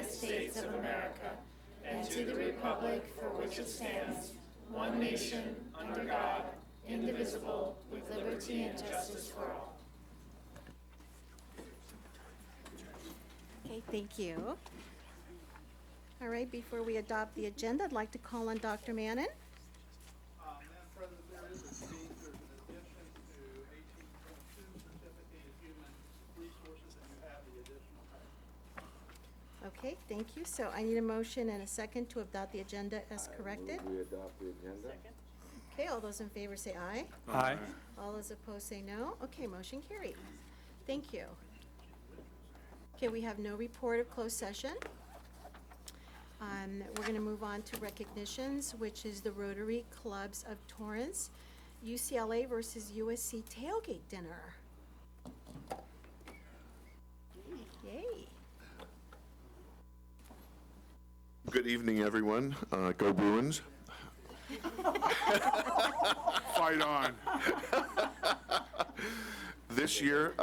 United States of America and to the republic for which it stands, one nation, under God, indivisible, with liberty and justice for all. Okay, thank you. All right, before we adopt the agenda, I'd like to call on Dr. Mannon. Madam President, there is a change. There's an addition to 18.2 Certificate of Human Resources, and you have the additional package. Okay, thank you. So I need a motion and a second to adopt the agenda as corrected. We adopt the agenda. Okay, all those in favor say aye. Aye. All those opposed say no. Okay, motion carried. Thank you. Okay, we have no report of closed session. We're going to move on to recognitions, which is the Rotary Clubs of Torrance, UCLA versus USC tailgate dinner. Yay. Good evening, everyone. Go Bruins. Fight on. This year,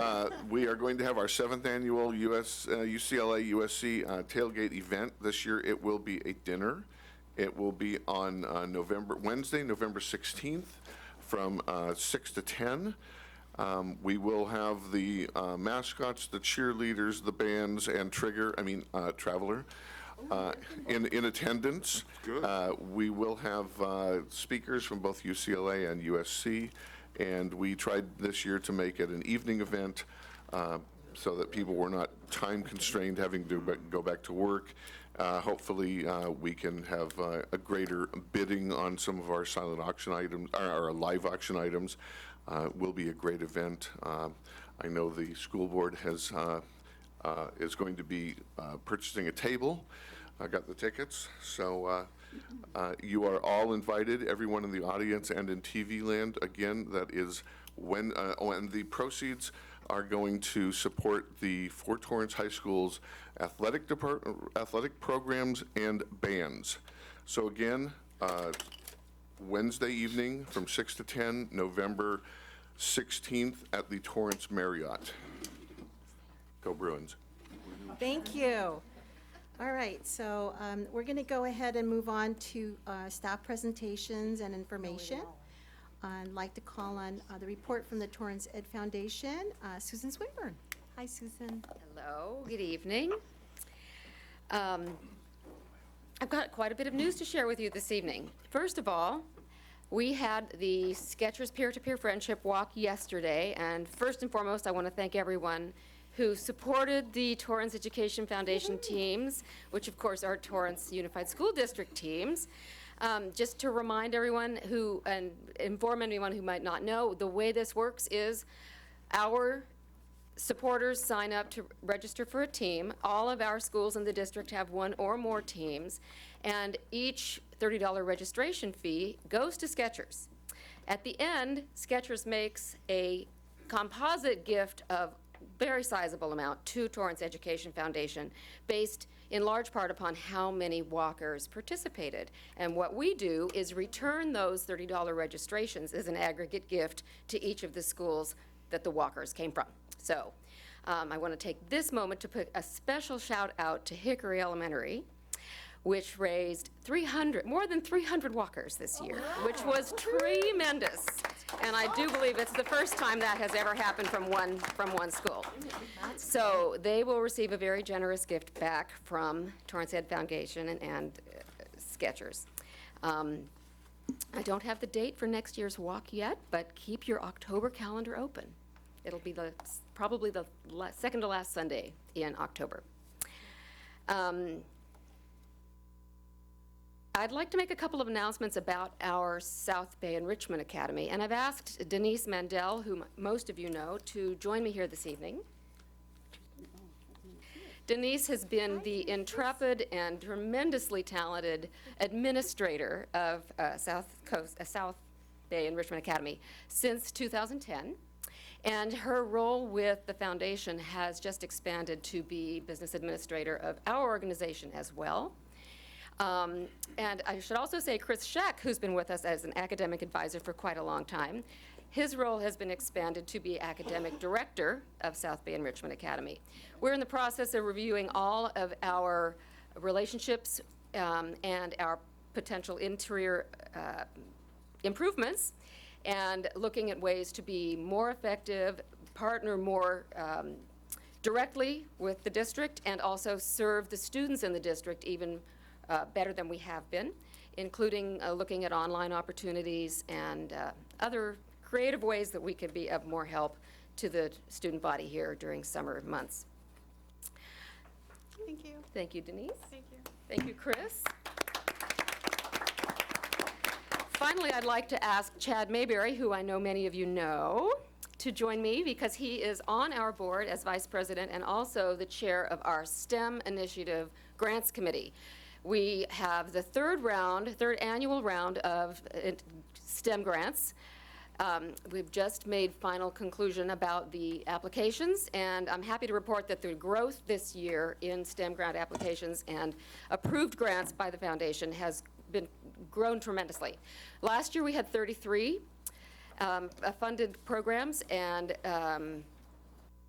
we are going to have our 7th annual UCLA USC tailgate event. This year, it will be a dinner. It will be on Wednesday, November 16th, from 6 to 10. We will have the mascots, the cheerleaders, the bands, and Traveler. In attendance. Good. We will have speakers from both UCLA and USC, and we tried this year to make it an evening event so that people were not time constrained having to go back to work. Hopefully, we can have a greater bidding on some of our silent auction items, our live auction items. Will be a great event. I know the school board is going to be purchasing a table. I got the tickets, so you are all invited, everyone in the audience and in TV land. Again, that is when the proceeds are going to support the Fort Torrance High School's athletic programs and bands. So again, Wednesday evening from 6 to 10, November 16th at the Torrance Marriott. Go Bruins. Thank you. All right, so we're going to go ahead and move on to staff presentations and information. I'd like to call on the report from the Torrance Ed Foundation, Susan Swinburne. Hi, Susan. Hello, good evening. I've got quite a bit of news to share with you this evening. First of all, we had the Skechers Peer-to-Peer Friendship Walk yesterday, and first and foremost, I want to thank everyone who supported the Torrance Education Foundation teams, which of course are Torrance Unified School District teams. Just to remind everyone and inform anyone who might not know, the way this works is our supporters sign up to register for a team. All of our schools in the district have one or more teams, and each $30 registration fee goes to Skechers. At the end, Skechers makes a composite gift of very sizable amount to Torrance Education Foundation, based in large part upon how many walkers participated. And what we do is return those $30 registrations as an aggregate gift to each of the schools that the walkers came from. So I want to take this moment to put a special shout out to Hickory Elementary, which raised more than 300 walkers this year, which was tremendous. And I do believe it's the first time that has ever happened from one school. So they will receive a very generous gift back from Torrance Ed Foundation and Skechers. I don't have the date for next year's walk yet, but keep your October calendar open. It'll be probably the second to last Sunday in October. I'd like to make a couple of announcements about our South Bay Enrichment Academy, and I've asked Denise Mandel, whom most of you know, to join me here this evening. Denise has been the intrepid and tremendously talented administrator of South Bay Enrichment Academy since 2010. And her role with the foundation has just expanded to be business administrator of our organization as well. And I should also say Chris Scheck, who's been with us as an academic advisor for quite a long time, His role has been expanded to be academic director of South Bay Enrichment Academy. We're in the process of reviewing all of our relationships and our potential interior improvements, and looking at ways to be more effective, partner more directly with the district, and also serve the students in the district even better than we have been, including looking at online opportunities and other creative ways that we could be of more help to the student body here during summer months. Thank you. Thank you, Denise. Thank you. Thank you, Chris. Finally, I'd like to ask Chad Mayberry, who I know many of you know, to join me because he is on our board as vice president and also the chair of our STEM Initiative Grants Committee. We have the third annual round of STEM grants. We've just made final conclusion about the applications, and I'm happy to report that the growth this year in STEM grant applications and approved grants by the foundation has been grown tremendously. Last year we had 33 funded programs and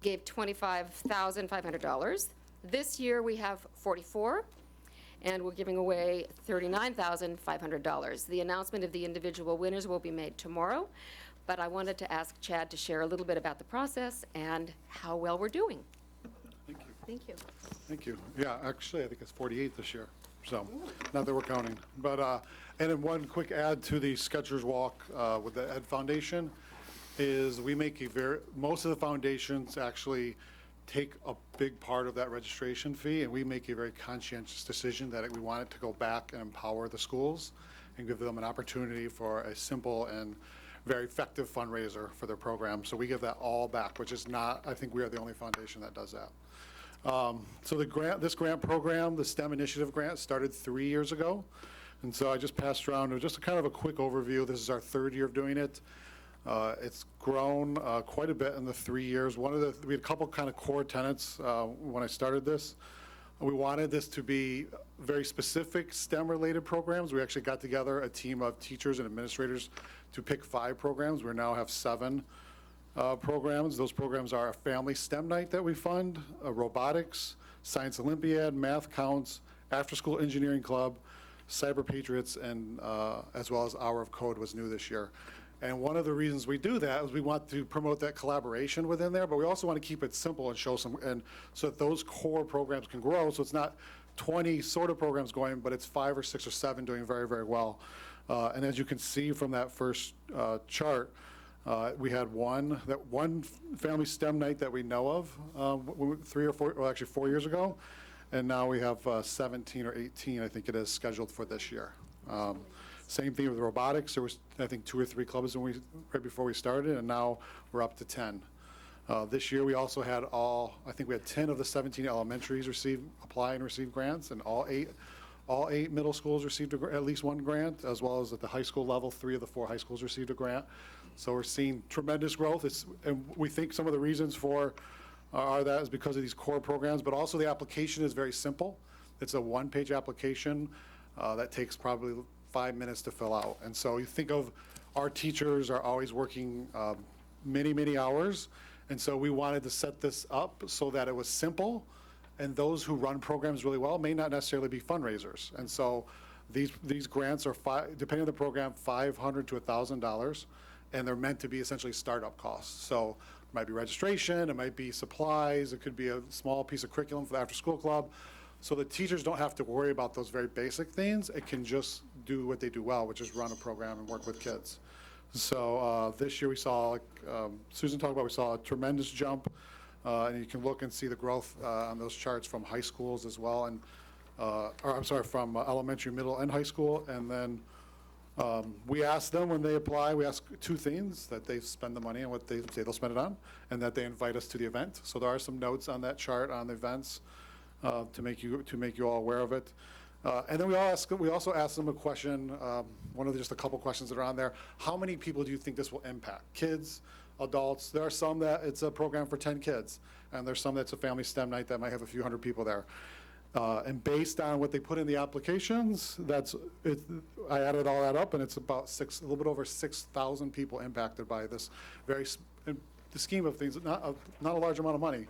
gave $25,500. This year we have 44, and we're giving away $39,500. The announcement of the individual winners will be made tomorrow, but I wanted to ask Chad to share a little bit about the process and how well we're doing. Thank you. Thank you. Thank you. Yeah, actually, I think it's 48 this year, so not that we're counting. But, and then one quick add to the Skechers Walk with the Ed Foundation is we make most of the foundations actually take a big part of that registration fee, and we make a very conscientious decision that we want it to go back and empower the schools and give them an opportunity for a simple and very effective fundraiser for their program. So we give that all back, which is not, I think we are the only foundation that does that. So this grant program, the STEM Initiative Grant, started 3 years ago. And so I just passed around just a kind of a quick overview. This is our third year of doing it. It's grown quite a bit in the 3 years. We had a couple kind of core tenets when I started this. We wanted this to be very specific STEM-related programs. We actually got together a team of teachers and administrators to pick 5 programs. We now have 7 programs. Those programs are a family STEM night that we fund, a robotics, science Olympiad, math counts, after-school engineering club, cyber patriots, and as well as Hour of Code was new this year. And one of the reasons we do that is we want to promote that collaboration within there, but we also want to keep it simple and show and so that those core programs can grow. So it's not 20 sort of programs going, but it's 5 or 6 or 7 doing very, very well. And as you can see from that first chart, we had one family STEM night that we know of 3 or 4, well, actually 4 years ago. And now we have 17 or 18, I think it is, scheduled for this year. Same thing with robotics. There was, I think, 2 or 3 clubs right before we started, and now we're up to 10. This year we also had I think we had 10 of the 17 elementaries apply and receive grants, and all eight middle schools received at least one grant, as well as at the high school level, 3 of the 4 high schools received a grant. So we're seeing tremendous growth. And we think some of the reasons for that is because of these core programs, but also the application is very simple. It's a 1-page application that takes probably 5 minutes to fill out. And so you think of our teachers are always working many, many hours. And so we wanted to set this up so that it was simple, and those who run programs really well may not necessarily be fundraisers. And so these grants are, depending on the program, $500 to $1,000, and they're meant to be essentially startup costs. So it might be registration, it might be supplies, it could be a small piece of curriculum for the after-school club. So the teachers don't have to worry about those very basic things. It can just do what they do well, which is run a program and work with kids. So this year we saw, like Susan talked about, we saw a tremendous jump. And you can look and see the growth on those charts from high schools as well, and from elementary, middle, and high school. And then we ask them when they apply, we ask 2 things: that they spend the money and what they say they'll spend it on, and that they invite us to the event. So there are some notes on that chart on the events to make you all aware of it. And then we also ask them a question, one of just a couple questions that are on there. How many people do you think this will impact? Kids, adults? There are some that it's a program for 10 kids, and there's some that's a family STEM night that might have a few hundred people there. And based on what they put in the applications, I added all that up, and it's about a little bit over 6,000 people impacted by this in the scheme of things, not a large amount of money.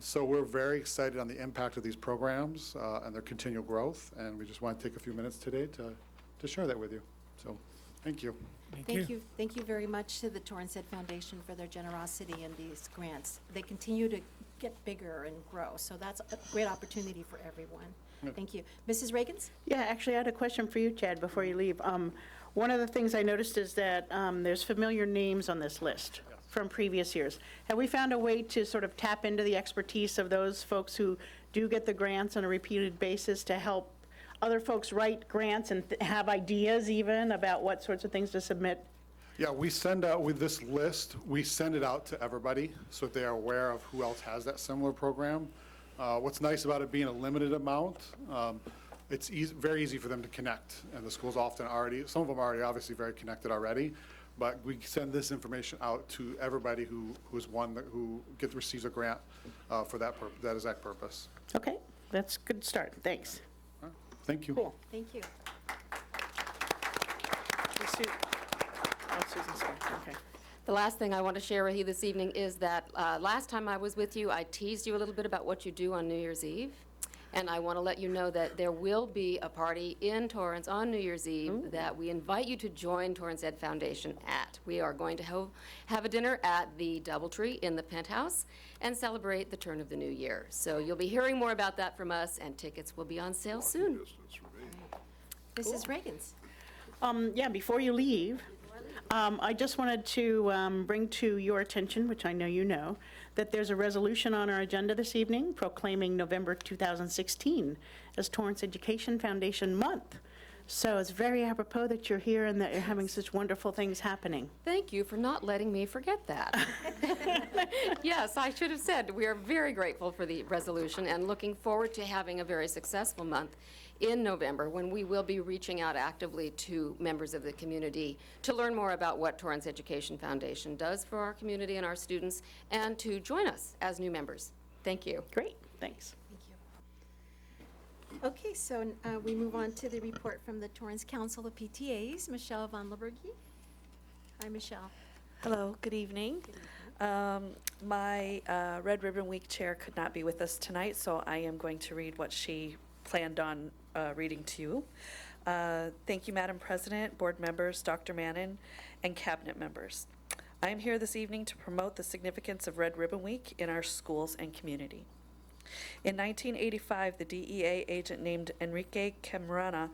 So we're very excited on the impact of these programs and their continual growth, and we just want to take a few minutes today to share that with you. So, thank you. Thank you very much to the Torrance Ed Foundation for their generosity in these grants. They continue to get bigger and grow, so that's a great opportunity for everyone. Thank you. Mrs. Reagans? Yeah, actually, I had a question for you, Chad, before you leave. One of the things I noticed is that there's familiar names on this list from previous years. Have we found a way to sort of tap into the expertise of those folks who do get the grants on a repeated basis to help other folks write grants and have ideas even about what sorts of things to submit? Yeah, we send out, with this list, we send it out to everybody so that they are aware of who else has that similar program. What's nice about it being a limited amount, it's very easy for them to connect, and the schools often some of them are already obviously very connected already, but we send this information out to everybody who receives a grant for that exact purpose. Okay, that's a good start. Thanks. Thank you. Cool. Thank you. Susan's here. Okay. The last thing I want to share with you this evening is that last time I was with you, I teased you a little bit about what you do on New Year's Eve. And I want to let you know that there will be a party in Torrance on New Year's Eve that we invite you to join Torrance Ed Foundation at. We are going to have a dinner at the Doubletree in the Penthouse and celebrate the turn of the new year. So you'll be hearing more about that from us, and tickets will be on sale soon. Mrs. Reagans? Yeah, before you leave, I just wanted to bring to your attention, which I know you know, that there's a resolution on our agenda this evening proclaiming November 2016 as Torrance Education Foundation Month. So it's very apropos that you're here and that you're having such wonderful things happening. Thank you for not letting me forget that. Yes, I should have said, we are very grateful for the resolution and looking forward to having a very successful month in November, when we will be reaching out actively to members of the community to learn more about what Torrance Education Foundation does for our community and our students, and to join us as new members. Thank you. Great, thanks. Thank you. Okay, so we move on to the report from the Torrance Council of PTAs. Michelle von Lebergy. Hi, Michelle. Hello, good evening. My Red Ribbon Week chair could not be with us tonight, so I am going to read what she planned on reading to you. Thank you, Madam President, board members, Dr. Mannon, and cabinet members. I am here this evening to promote the significance of Red Ribbon Week in our schools and community. In 1985, the DEA agent named Enrique Camarena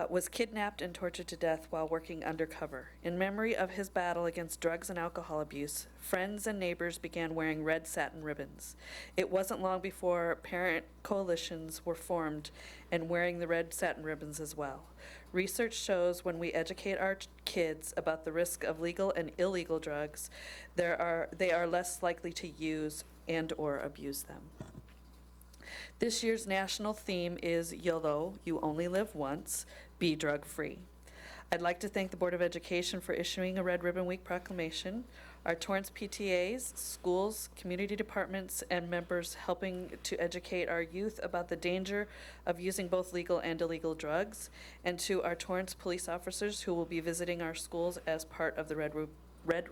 was kidnapped and tortured to death while working undercover. In memory of his battle against drugs and alcohol abuse, friends and neighbors began wearing red satin ribbons. It wasn't long before parent coalitions were formed and wearing the red satin ribbons as well. Research shows when we educate our kids about the risk of legal and illegal drugs, they are less likely to use and or abuse them. This year's national theme is YOLO, You Only Live Once, Be Drug Free. I'd like to thank the Board of Education for issuing a Red Ribbon Week proclamation, our Torrance PTAs, schools, community departments, and members helping to educate our youth about the danger of using both legal and illegal drugs, and to our Torrance police officers who will be visiting our schools as part of the Red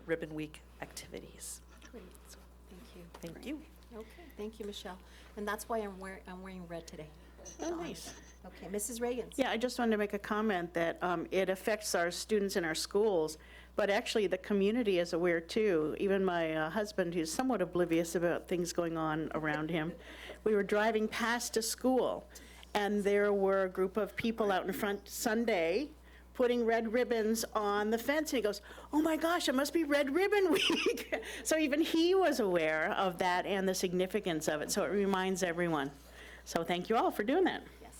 Ribbon Week activities. Great. Thank you. Thank you. Okay, thank you, Michelle. And that's why I'm wearing red today. Oh, nice. Okay, Mrs. Reagans. Yeah, I just wanted to make a comment that it affects our students in our schools, but actually the community is aware too. Even my husband, who's somewhat oblivious about things going on around him, we were driving past a school, and there were a group of people out in front Sunday putting red ribbons on the fence, and he goes, "Oh my gosh, it must be Red Ribbon Week." So even he was aware of that and the significance of it, so it reminds everyone. So thank you all for doing that. Yes.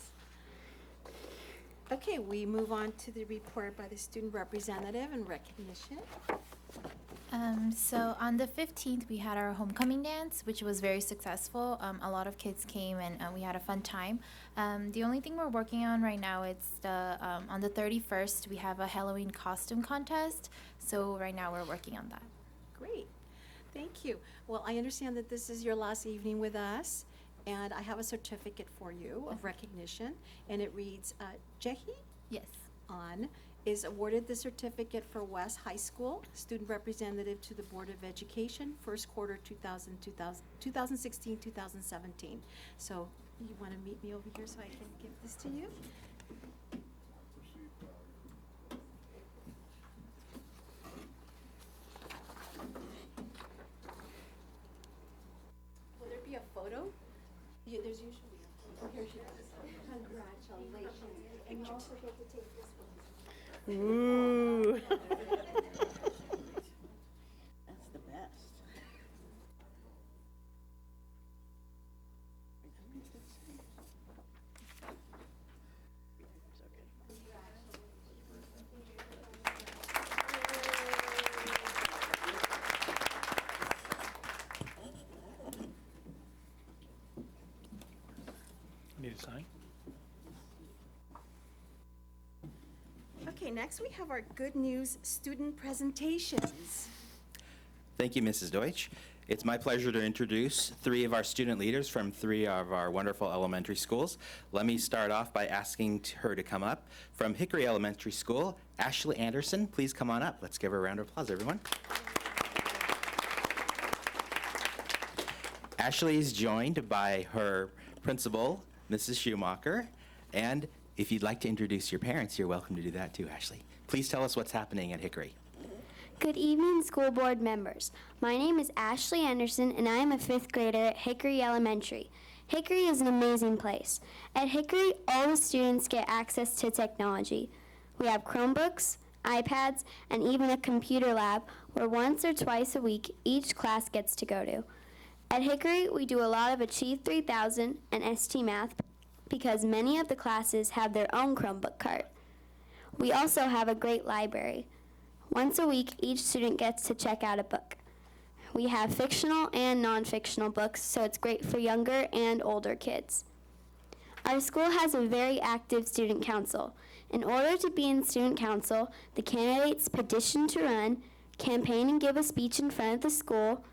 Okay, we move on to the report by the student representative and recognition. So on the 15th, we had our homecoming dance, which was very successful. A lot of kids came and we had a fun time. The only thing we're working on right now is on the 31st, we have a Halloween costume contest. So right now we're working on that. Great, thank you. Well, I understand that this is your last evening with us, And I have a certificate for you of recognition, and it reads, Jehi Yes. An is awarded the certificate for West High School, student representative to the Board of Education, first quarter 2016-2017. So you want to meet me over here so I can give this to you? Will there be a photo? Yeah, there's usually a, oh, here she is. Congratulations. And you also get to take this one. Ooh. That's the best. Need a sign? Okay, next we have our good news student presentations. Thank you, Mrs. Deutsch. It's my pleasure to introduce 3 of our student leaders from 3 of our wonderful elementary schools. Let me start off by asking her to come up. From Hickory Elementary School, Ashley Anderson, please come on up. Let's give her a round of applause, everyone. Ashley is joined by her principal, Mrs. Schumacher, and if you'd like to introduce your parents, you're welcome to do that too, Ashley. Please tell us what's happening at Hickory. Good evening, school board members. My name is Ashley Anderson, and I am a 5th grader at Hickory Elementary. Hickory is an amazing place. At Hickory, all the students get access to technology. We have Chromebooks, iPads, and even a computer lab where once or twice a week each class gets to go to. At Hickory, we do a lot of Achieve 3000 and ST Math because many of the classes have their own Chromebook cart. We also have a great library. Once a week, each student gets to check out a book. We have fictional and non-fictional books, so it's great for younger and older kids. Our school has a very active student council. In order to be in student council, the candidates petition to run, campaign and give a speech in front of the school,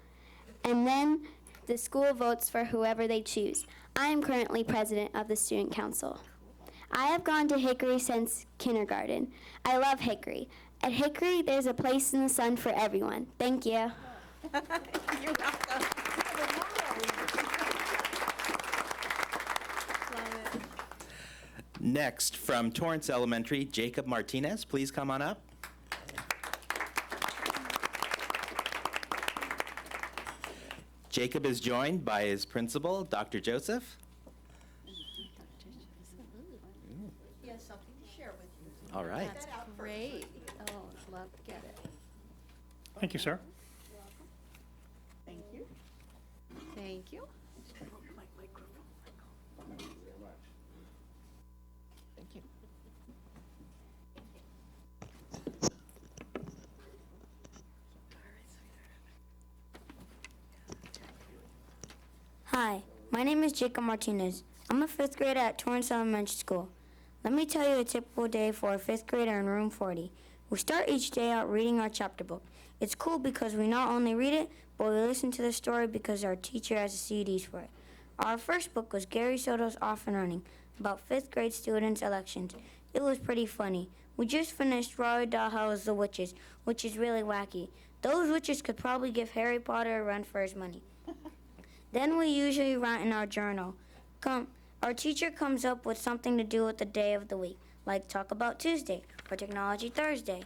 and then the school votes for whoever they choose. I am currently president of the student council. I have gone to Hickory since kindergarten. I love Hickory. At Hickory, there's a place in the sun for everyone. Thank you. You're welcome. Love it. Next, from Torrance Elementary, Jacob Martinez, please come on up. Jacob is joined by his principal, Dr. Joseph. He has something to share with you. All right. That's great. Oh, love to get it. Thank you, sir. Thank you. Thank you. Thank you. Hi, my name is Jacob Martinez. I'm a 5th grader at Torrance Elementary School. Let me tell you a typical day for a 5th grader in room 40. We start each day out reading our chapter book. It's cool because we not only read it, but we listen to the story because our teacher has the CDs for it. Our first book was Gary Soto's Off and Running, about 5th grade students' elections. It was pretty funny. We just finished Roald Dahl's The Witches, which is really wacky. Those witches could probably give Harry Potter a run for his money. Then we usually write in our journal. Our teacher comes up with something to do with the day of the week, like Talk About Tuesday, or Technology Thursday,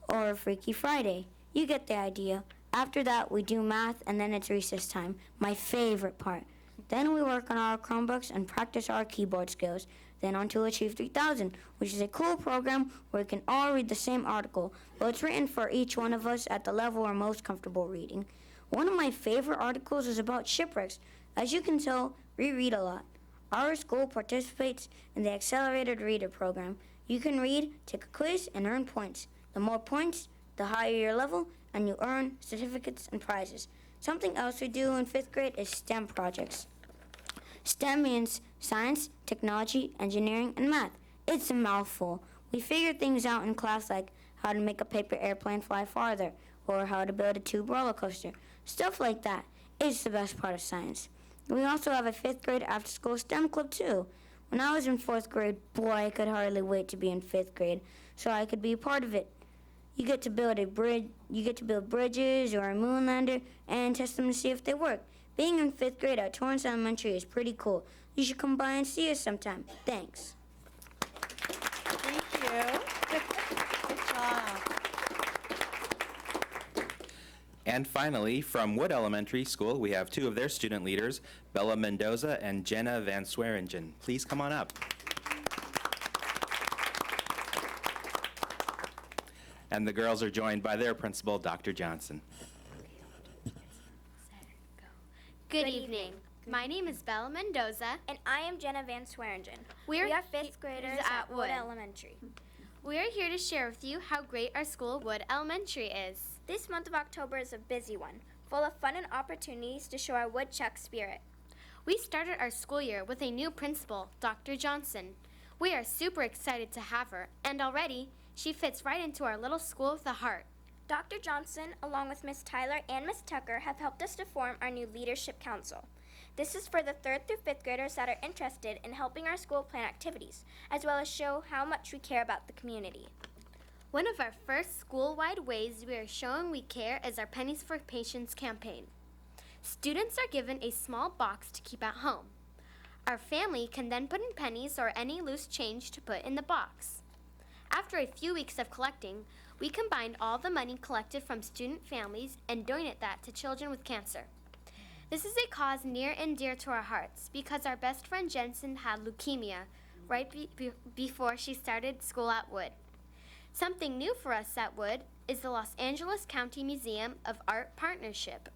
or Freaky Friday. You get the idea. After that, we do math, and then it's recess time, my favorite part. Then we work on our Chromebooks and practice our keyboard skills. Then on to Achieve 3000, which is a cool program where we can all read the same article, but it's written for each one of us at the level we're most comfortable reading. One of my favorite articles is about shipwrecks. As you can tell, we read a lot. Our school participates in the Accelerated Reader program. You can read, take a quiz, and earn points. The more points, the higher your level, and you earn certificates and prizes. Something else we do in 5th grade is STEM projects. STEM means science, technology, engineering, and math. It's a mouthful. We figure things out in class like how to make a paper airplane fly farther, or how to build a tube roller coaster. Stuff like that. It's the best part of science. We also have a 5th grade after-school STEM club too. When I was in 4th grade, boy, I could hardly wait to be in 5th grade so I could be a part of it. You get to build bridges or a moon lander and test them to see if they work. Being in 5th grade at Torrance Elementary is pretty cool. You should come by and see us sometime. Thanks. Thank you. Good job. And finally, from Wood Elementary School, we have two of their student leaders, Bella Mendoza and Jenna Van Swearingen. Please come on up. And the girls are joined by their principal, Dr. Johnson. Good evening. My name is Bella Mendoza. And I am Jenna Van Swearingen. We are 5th graders at Wood Elementary. We are here to share with you how great our school, Wood Elementary, is. This month of October is a busy one, full of fun and opportunities to show our woodchuck spirit. We started our school year with a new principal, Dr. Johnson. We are super excited to have her, and already she fits right into our little school with a heart. Dr. Johnson, along with Miss Tyler and Miss Tucker, have helped us to form our new Leadership Council. This is for the 3rd through 5th graders that are interested in helping our school plan activities, as well as show how much we care about the community. One of our first school-wide ways we are showing we care is our Pennies for Patients campaign. Students are given a small box to keep at home. Our family can then put in pennies or any loose change to put in the box. After a few weeks of collecting, we combined all the money collected from student families and donated that to children with cancer. This is a cause near and dear to our hearts because our best friend Jensen had leukemia right before she started school at Wood. Something new for us at Wood is the Los Angeles County Museum of Art Partnership.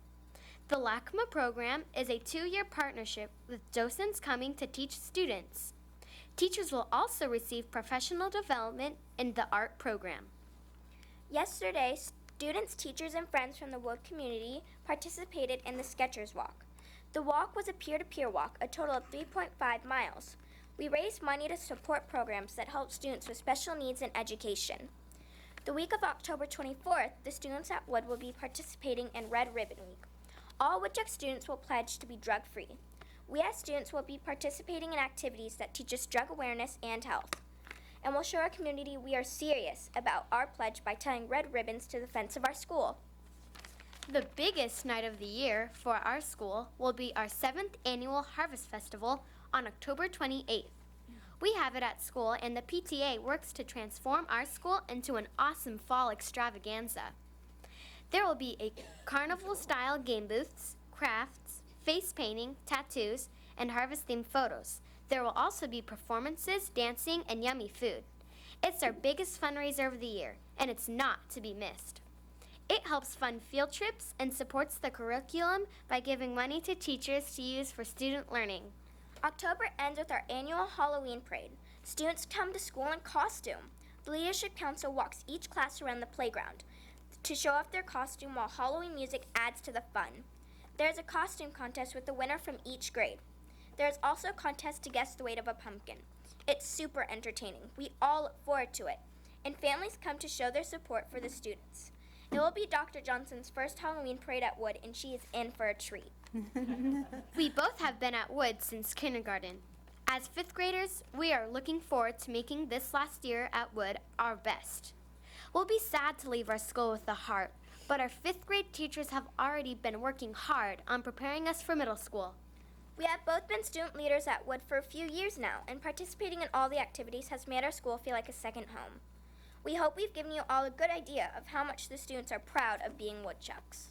The LACMA program is a 2-year partnership with docents coming to teach students. Teachers will also receive professional development in the art program. Yesterday, students, teachers, and friends from the Wood community participated in the Skechers Walk. The walk was a peer-to-peer walk, a total of 3.5 miles. We raised money to support programs that help students with special needs in education. The week of October 24th, the students at Wood will be participating in Red Ribbon Week. All Woodchuck students will pledge to be drug-free. We as students will be participating in activities that teach us drug awareness and health. And we'll show our community we are serious about our pledge by tying red ribbons to the fence of our school. The biggest night of the year for our school will be our 7th annual Harvest Festival on October 28th. We have it at school, and the PTA works to transform our school into an awesome fall extravaganza. There will be a carnival-style game booths, crafts, face painting, tattoos, and harvest-themed photos. There will also be performances, dancing, and yummy food. It's our biggest fundraiser of the year, and it's not to be missed. It helps fund field trips and supports the curriculum by giving money to teachers to use for student learning. October ends with our annual Halloween parade. Students come to school in costume. The Leadership Council walks each class around the playground to show off their costume while Halloween music adds to the fun. There is a costume contest with the winner from each grade. There is also a contest to guess the weight of a pumpkin. It's super entertaining. We all look forward to it. And families come to show their support for the students. It will be Dr. Johnson's first Halloween parade at Wood, and she is in for a treat. We both have been at Wood since kindergarten. As 5th graders, we are looking forward to making this last year at Wood our best. We'll be sad to leave our school with a heart, but our 5th grade teachers have already been working hard on preparing us for middle school. We have both been student leaders at Wood for a few years now, and participating in all the activities has made our school feel like a second home. We hope we've given you all a good idea of how much the students are proud of being woodchucks.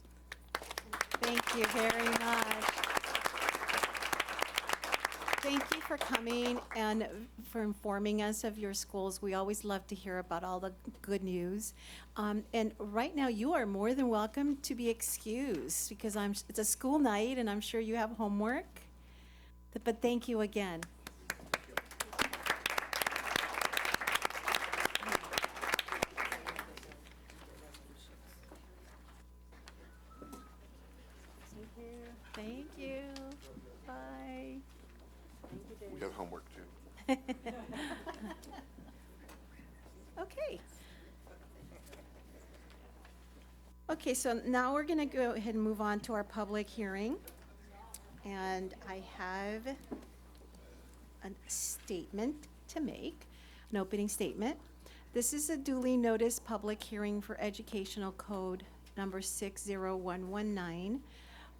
Thank you very much. Thank you for coming and for informing us of your schools. We always love to hear about all the good news. And right now, you are more than welcome to be excused because it's a school night and I'm sure you have homework. But thank you again. Thank you. Bye. We have homework too. Okay. Okay, so now we're going to go ahead and move on to our public hearing. and I have a statement to make, an opening statement. This is a duly noticed public hearing for Educational Code number 60119,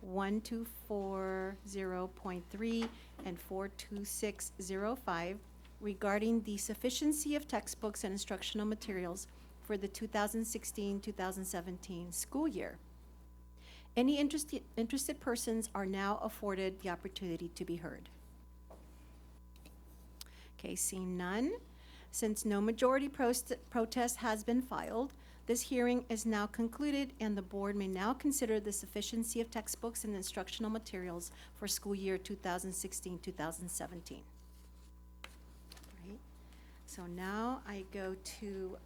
1240.3, and 42605 regarding the sufficiency of textbooks and instructional materials for the 2016-2017 school year. Any interested persons are now afforded the opportunity to be heard. Okay, seeing none, since no majority protest has been filed, this hearing is now concluded and the board may now consider the sufficiency of textbooks and instructional materials for school year 2016-2017. Right. So now I go to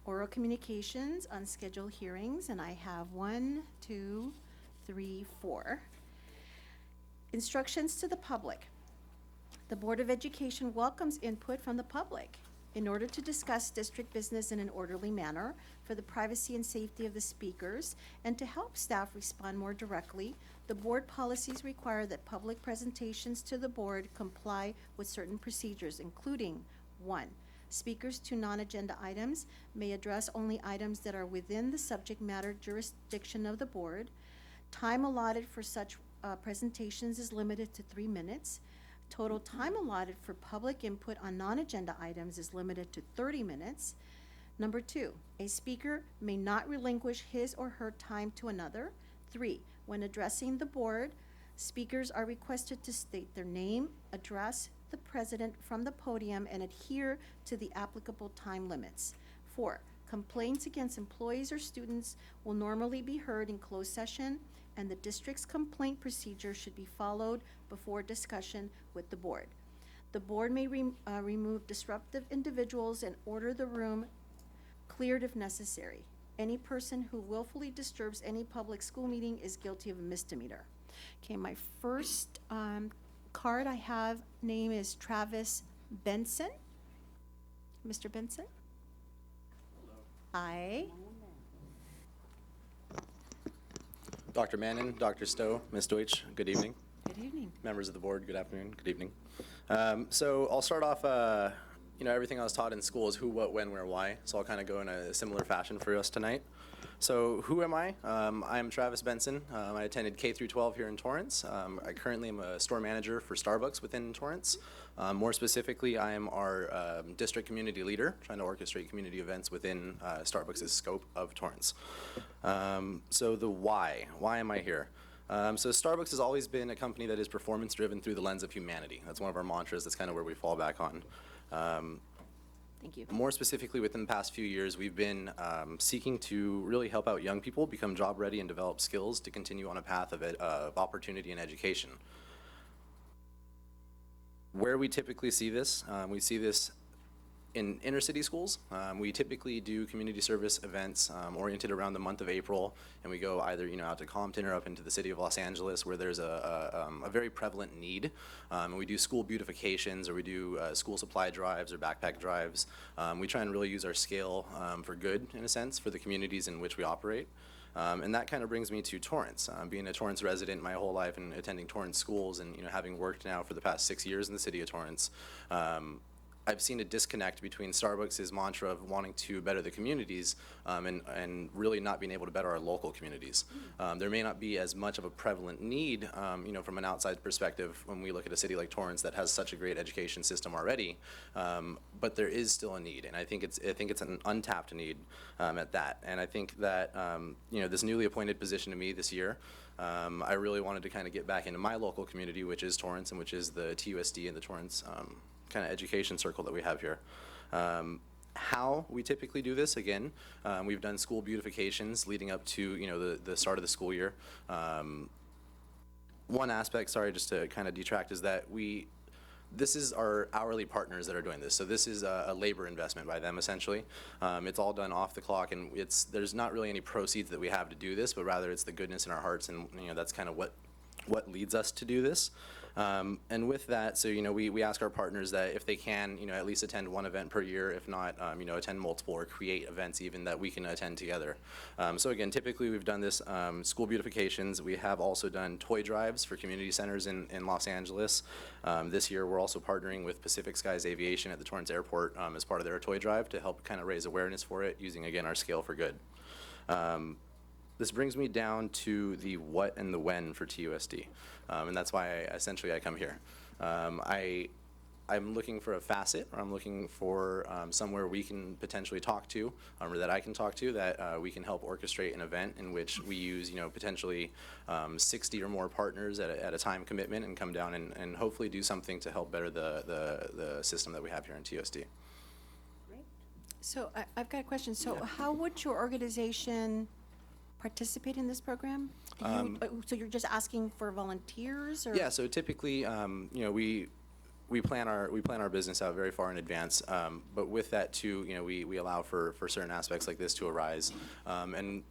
oral communications on scheduled hearings, and I have 1, 2, 3, 4. Instructions to the public. The Board of Education welcomes input from the public in order to discuss district business in an orderly manner for the privacy and safety of the speakers and to help staff respond more directly. The board policies require that public presentations to the board comply with certain procedures, including 1, speakers to non-agenda items may address only items that are within the subject matter jurisdiction of the board. Time allotted for such presentations is limited to 3 minutes. Total time allotted for public input on non-agenda items is limited to 30 minutes. Number 2, a speaker may not relinquish his or her time to another. 3, when addressing the board, speakers are requested to state their name, address the president from the podium, and adhere to the applicable time limits. 4, complaints against employees or students will normally be heard in closed session, and the district's complaint procedure should be followed before discussion with the board. The board may remove disruptive individuals and order the room cleared if necessary. Any person who willfully disturbs any public school meeting is guilty of a misdemeanor. Okay, my first card I have, name is Travis Benson. Mr. Benson? Hello. Hi. Dr. Mannon, Dr. Stowe, Ms. Deutsch, good evening. Good evening. Members of the board, good afternoon, good evening. So I'll start off, everything I was taught in school is who, what, when, where, why. So I'll kind of go in a similar fashion for us tonight. So who am I? I'm Travis Benson. I attended K through 12 here in Torrance. I currently am a store manager for Starbucks within Torrance. More specifically, I am our district community leader, trying to orchestrate community events within Starbucks' scope of Torrance. So the why am I here? So Starbucks has always been a company that is performance driven through the lens of humanity. That's one of our mantras. That's kind of where we fall back on. Thank you. More specifically, within the past few years, we've been seeking to really help out young people become job ready and develop skills to continue on a path of opportunity and education. Where we typically see this, we see this in inner city schools. We typically do community service events oriented around the month of April, and we go either out to Compton or up into the city of Los Angeles, where there's a very prevalent need. And we do school beautifications, or we do school supply drives or backpack drives. We try and really use our scale for good, in a sense, for the communities in which we operate. And that kind of brings me to Torrance. Being a Torrance resident my whole life and attending Torrance schools, and having worked now for the past 6 years in the city of Torrance, I've seen a disconnect between Starbucks' mantra of wanting to better the communities and really not being able to better our local communities. There may not be as much of a prevalent need, from an outside perspective when we look at a city like Torrance that has such a great education system already, but there is still a need, and I think it's an untapped need at that. And I think that this newly appointed position to me this year, I really wanted to kind of get back into my local community, which is Torrance, and which is the TUSD and the Torrance kind of education circle that we have here. How we typically do this, again, we've done school beautifications leading up to the start of the school year. One aspect, sorry, just to kind of detract, is that this is our hourly partners that are doing this. So this is a labor investment by them, essentially. It's all done off the clock, and there's not really any proceeds that we have to do this, but rather it's the goodness in our hearts, and that's kind of what leads us to do this. And with that, so, we ask our partners that if they can, at least attend one event per year, if not, attend multiple or create events even that we can attend together. So again, typically we've done this school beautifications. We have also done toy drives for community centers in Los Angeles. This year, we're also partnering with Pacific Skies Aviation at the Torrance Airport as part of their toy drive to help kind of raise awareness for it using, again, our Scale for Good. This brings me down to the what and the when for TUSD, and that's why essentially I come here. I'm looking for a facet, or I'm looking for somewhere we can potentially talk to, or that I can talk to, that we can help orchestrate an event in which we use, potentially 60 or more partners at a time commitment and come down and hopefully do something to help better the system that we have here in TUSD. So I've got a question. So how would your organization participate in this program? So you're just asking for volunteers, or? Yeah. So typically, we plan our business out very far in advance. But with that too, we allow for certain aspects like this to arise, and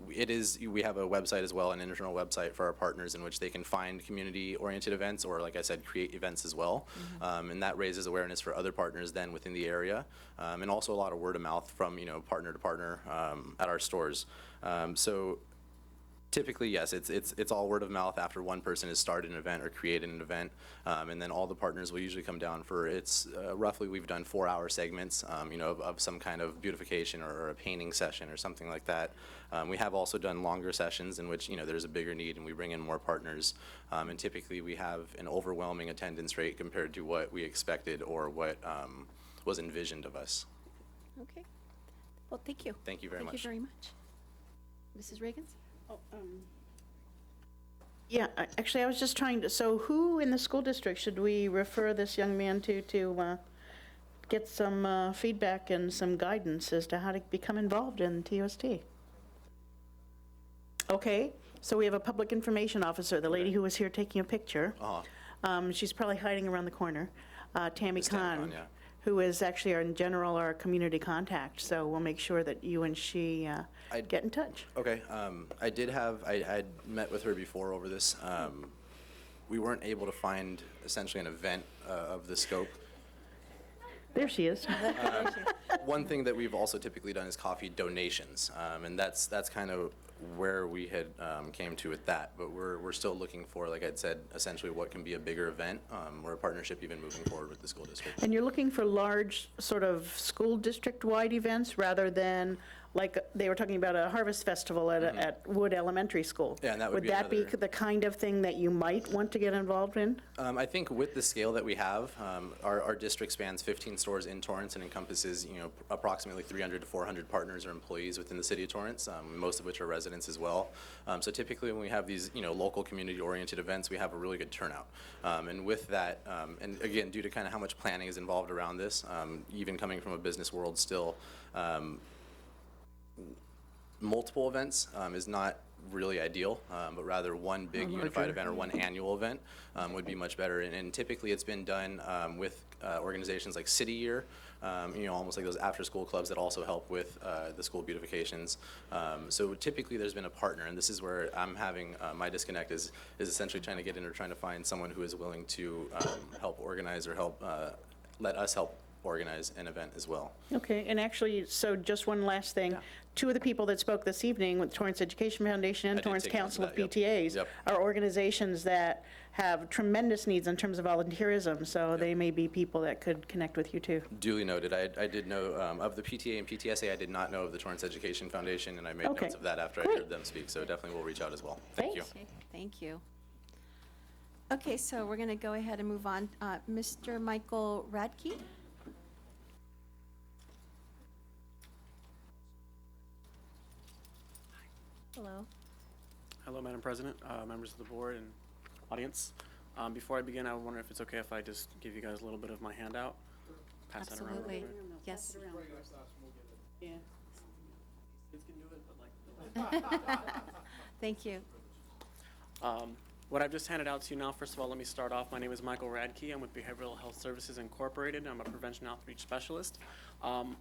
we have a website as well, an internal website for our partners in which they can find community-oriented events, or like I said, create events as well. And that raises awareness for other partners then within the area, and also a lot of word of mouth from partner to partner at our stores. So typically, yes, it's all word of mouth after one person has started an event or created an event, and then all the partners will usually come down for roughly we've done 4-hour segments, of some kind of beautification or a painting session or something like that. We have also done longer sessions in which there's a bigger need and we bring in more partners, and typically we have an overwhelming attendance rate compared to what we expected or what was envisioned of us. Okay. Well, thank you. Thank you very much. Thank you very much. Mrs. Reagans? Yeah, actually, I was just trying to, so who in the school district should we refer this young man to get some feedback and some guidance as to how to become involved in TUSD? Okay, so we have a public information officer, the lady who was here taking a picture. She's probably hiding around the corner. Tammy Khan, yeah. who is actually our community contact. So we'll make sure that you and she get in touch. Okay. I'd met with her before over this. We weren't able to find essentially an event of the scope. There she is. One thing that we've also typically done is coffee donations, and that's kind of where we had came to with that. But we're still looking for, like I'd said, essentially what can be a bigger event or a partnership even moving forward with the school district. And you're looking for large sort of school district-wide events rather than, like they were talking about a harvest festival at Wood Elementary School. Yeah, and that would be be the kind of thing that you might want to get involved in? I think with the scale that we have, our district spans 15 stores in Torrance and encompasses, approximately 300 to 400 partners or employees within the city of Torrance, most of which are residents as well. So typically when we have these, local community-oriented events, we have a really good turnout. And with that, and again, due to kind of how much planning is involved around this, even coming from a business world still, multiple events is not really ideal, but rather one big unified event or one annual event would be much better. And typically it's been done with organizations like City Year, almost like those after-school clubs that also help with the school beautifications. So typically there's been a partner, and this is where I'm having my disconnect is essentially trying to get in or trying to find someone who is willing to help organize or help let us help organize an event as well. Okay, and actually, so just one last thing. Yeah. Two of the people that spoke this evening with Torrance Education Foundation and Torrance Council of PTAs are organizations that have tremendous needs in terms of volunteerism, so they may be people that could connect with you too. Duly noted. I did know of the PTA and PTSA. I did not know of the Torrance Education Foundation, and I made notes of that after I heard them speak, so definitely we'll reach out as well. Thank you. Okay, thank you. Okay, so we're going to go ahead and move on. Mr. Michael Radke. Hello. Hello, Madam President, members of the board and audience. Before I begin, I wonder if it's okay if I just give you guys a little bit of my handout. Pass Absolutely. that around. Yes. Yeah. Kids can do it, but like. Thank you. What I've just handed out to you now, first of all, let me start off. My name is Michael Radke. I'm with Behavioral Health Services Incorporated. I'm a prevention outreach specialist.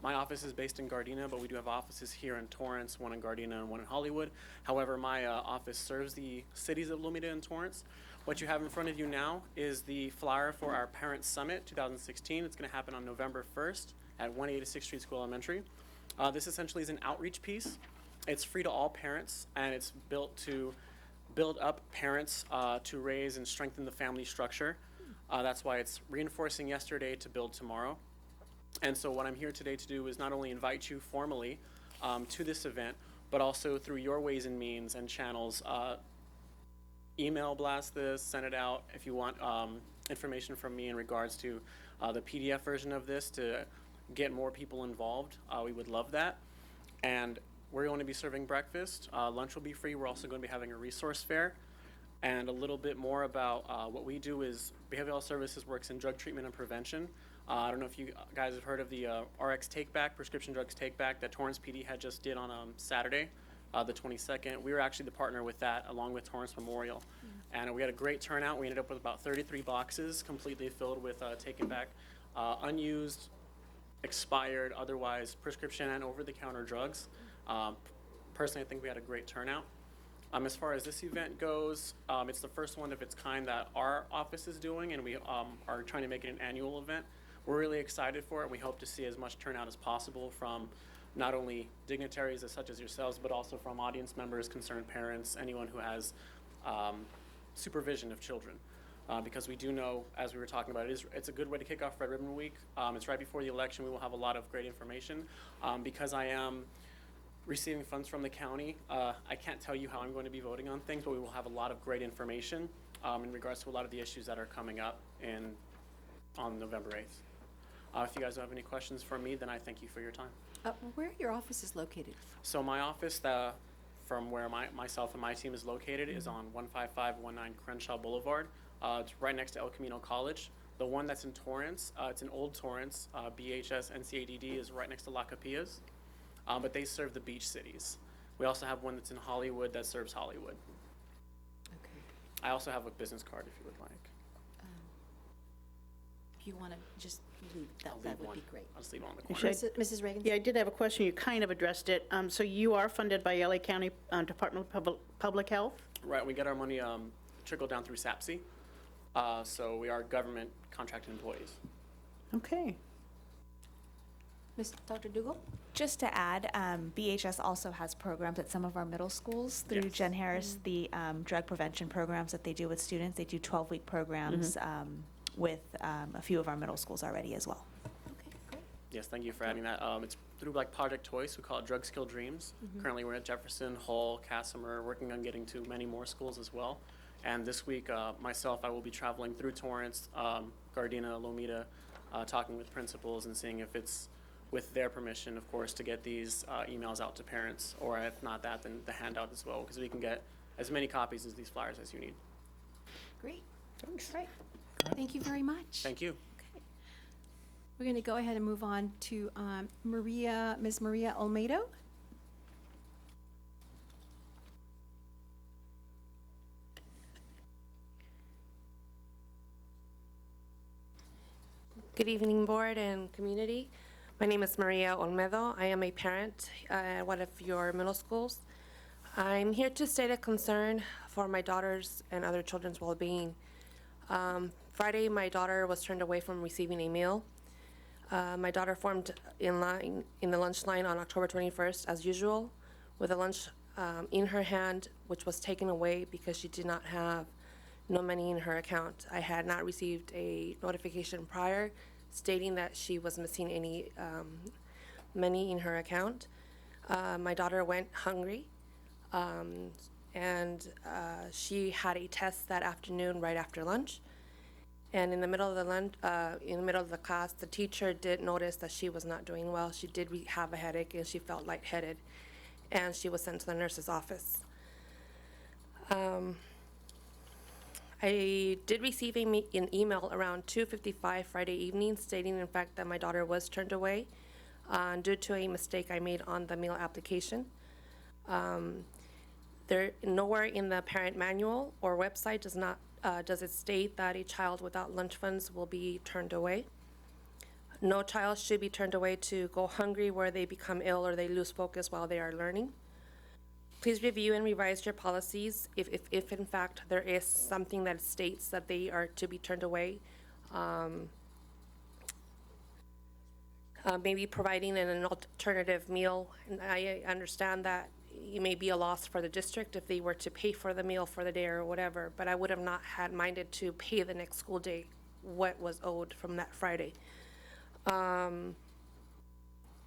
My office is based in Gardena, but we do have offices here in Torrance, one in Gardena and one in Hollywood. However, my office serves the cities of Lomita and Torrance. What you have in front of you now is the flyer for our Parents Summit 2016. It's going to happen on November 1st at 186 Street School Elementary. This essentially is an outreach piece. It's free to all parents, and it's built to build up parents to raise and strengthen the family structure. That's why it's reinforcing yesterday to build tomorrow. And so what I'm here today to do is not only invite you formally to this event, but also through your ways and means and channels, email blast this, send it out. If you want information from me in regards to the PDF version of this to get more people involved, we would love that. And we're going to be serving breakfast. Lunch will be free. We're also going to be having a resource fair. And a little bit more about what we do is Behavioral Health Services works in drug treatment and prevention. I don't know if you guys have heard of the RX Take-Back, prescription drugs take-back that Torrance PD had just did on Saturday, the 22nd. We were actually the partner with that along with Torrance Memorial. And we had a great turnout. We ended up with about 33 boxes completely filled with taken back, unused, expired, otherwise prescription and over-the-counter drugs. Personally, I think we had a great turnout. As far as this event goes, it's the first one of its kind that our office is doing, and we are trying to make it an annual event. We're really excited for it. We hope to see as much turnout as possible from not only dignitaries such as yourselves, but also from audience members, concerned parents, anyone who has supervision of children. Because we do know, as we were talking about, it's a good way to kick off Red Ribbon Week. It's right before the election. We will have a lot of great information. Because I am receiving funds from the county, I can't tell you how I'm going to be voting on things, but we will have a lot of great information in regards to a lot of the issues that are coming up on November 8th. If you guys don't have any questions for me, then I thank you for your time. Where are your offices located? So my office, from where myself and my team is located, is on 15519 Crenshaw Boulevard. It's right next to El Camino College. The one that's in Torrance, it's in Old Torrance. BHS NCADD is right next to La Capillas. But they serve the beach cities. We also have one that's in Hollywood that serves Hollywood. Okay. I also have a business card if you would like. If you want to just leave, that would be great. I'll just leave it on the corner. Mrs. Reagan? Yeah, I did have a question. You kind of addressed it. So you are funded by LA County Department of Public Health? Right, we get our money trickled down through SAPC. So we are government contracted employees. Okay. Dr. Dugal? Just to add, BHS also has programs at some of our middle schools through Jen Harris, the drug prevention programs that they do with students. They do 12-week programs with a few of our middle schools already as well. Okay, great. Yes, thank you for adding that. It's through like Project Toys, we call it Drug Skill Dreams. Currently we're at Jefferson, Hull, Cassimer, working on getting to many more schools as well. And this week, myself, I will be traveling through Torrance, Gardena, Lomita, talking with principals and seeing if it's with their permission, of course, to get these emails out to parents, or if not that, then the handout as well, because we can get as many copies of these flyers as you need. Great. Thanks. Great. Thank you very much. Thank you. Okay. We're going to go ahead and move on to Ms. Maria Olmedo. Good evening, board and community. My name is Maria Olmedo. I am a parent at one of your middle schools. I'm here to state a concern for my daughter's and other children's well-being. Friday, my daughter was turned away from receiving a meal. My daughter formed in the lunch line on October 21st, as usual, with a lunch in her hand, which was taken away because she did not have no money in her account. I had not received a notification prior stating that she was missing any money in her account. My daughter went hungry, and she had a test that afternoon right after lunch. And in the middle of the class, the teacher did notice that she was not doing well. She did have a headache and she felt lightheaded, and she was sent to the nurse's office. I did receive an email around 2:55 Friday evening stating, in fact, that my daughter was turned away due to a mistake I made on the meal application. Nowhere in the parent manual or website does it state that a child without lunch funds will be turned away. No child should be turned away to go hungry where they become ill or they lose focus while they are learning. Please review and revise your policies if in fact there is something that states that they are to be turned away. Maybe providing an alternative meal. And I understand that it may be a loss for the district if they were to pay for the meal for the day or whatever, but I would have not had minded to pay the next school day what was owed from that Friday.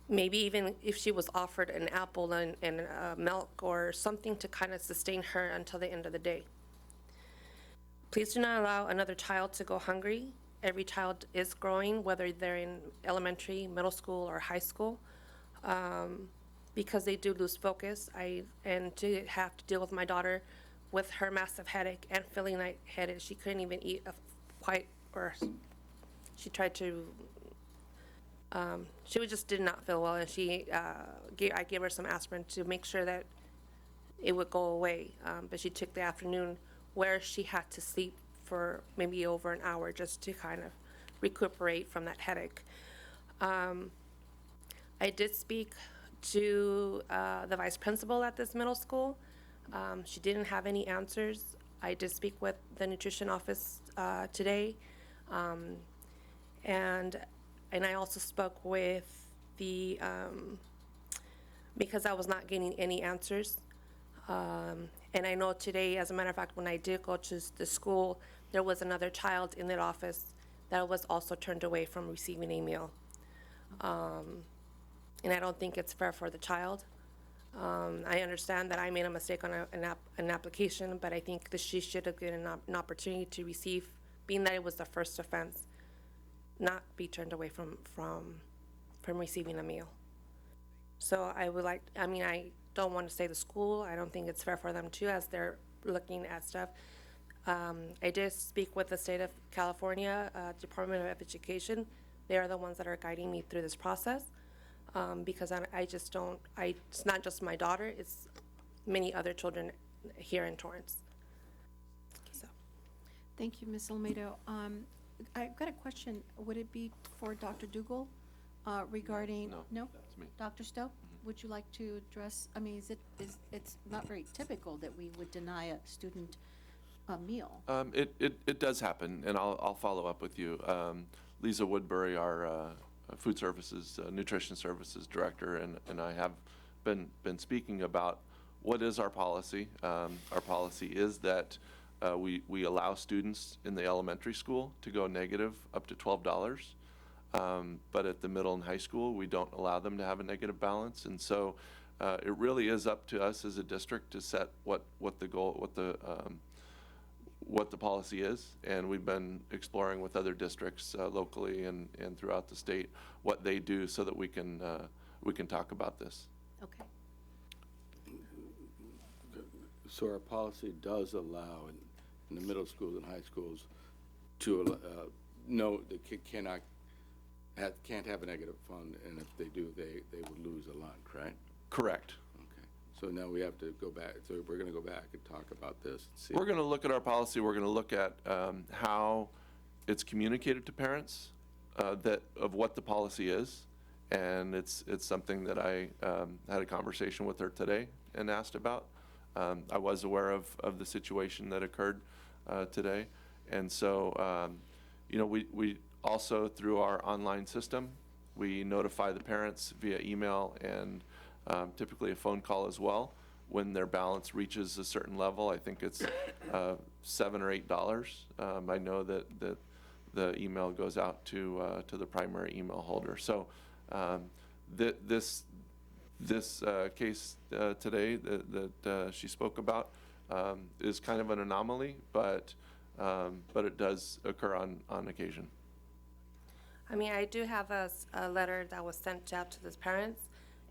Maybe even if she was offered an apple and milk or something to kind of sustain her until the end of the day. Please do not allow another child to go hungry. Every child is growing, whether they're in elementary, middle school, or high school, because they do lose focus. And to have to deal with my daughter with her massive headache and feeling lightheaded, she couldn't even eat or she tried to. She just did not feel well, and I gave her some aspirin to make sure that it would go away. But she took the afternoon where she had to sleep for maybe over an hour just to kind of recuperate from that headache. I did speak to the vice principal at this middle school. She didn't have any answers. I did speak with the nutrition office today, and I also spoke with the, because I was not getting any answers. And I know today, as a matter of fact, when I did go to the school, there was another child in that office that was also turned away from receiving a meal. And I don't think it's fair for the child. I understand that I made a mistake on an application, but I think that she should have given an opportunity to receive, being that it was the first offense, not be turned away from receiving a meal. So I would like, I don't want to say the school. I don't think it's fair for them too, as they're looking at stuff. I did speak with the state of California Department of Education. They are the ones that are guiding me through this process, because I just don't, it's not just my daughter, it's many other children here in Torrance. So. Thank you, Ms. Olmedo. I've got a question. Would it be for Dr. Dougal regarding? No, that's me. Dr. Stowe, would you like to address? I mean, it's not very typical that we would deny a student a meal. It does happen, and I'll follow up with you. Lisa Woodbury, our food services, nutrition services director, and I have been speaking about what is our policy. Our policy is that we allow students in the elementary school to go negative up to $12, but at the middle and high school, we don't allow them to have a negative balance. And so it really is up to us as a district to set what the policy is, and we've been exploring with other districts locally and throughout the state what they do so that we can talk about this. Okay. So our policy does allow in the middle schools and high schools to no, the kid can't have a negative fund, and if they do, they would lose a lunch, right? Correct. Okay. So now we have to go back. So we're going to go back and talk about this. And see. We're going to look at our policy. We're going to look at how it's communicated to parents of what the policy is, and it's something that I had a conversation with her today and asked about. I was aware of the situation that occurred today, and so we also, through our online system, we notify the parents via email and typically a phone call as well when their balance reaches a certain level. I think it's $7 or $8. I know that the email goes out to the primary email holder. So this case today that she spoke about is kind of an anomaly, but it does occur on occasion. I mean, I do have a letter that was sent out to the parents,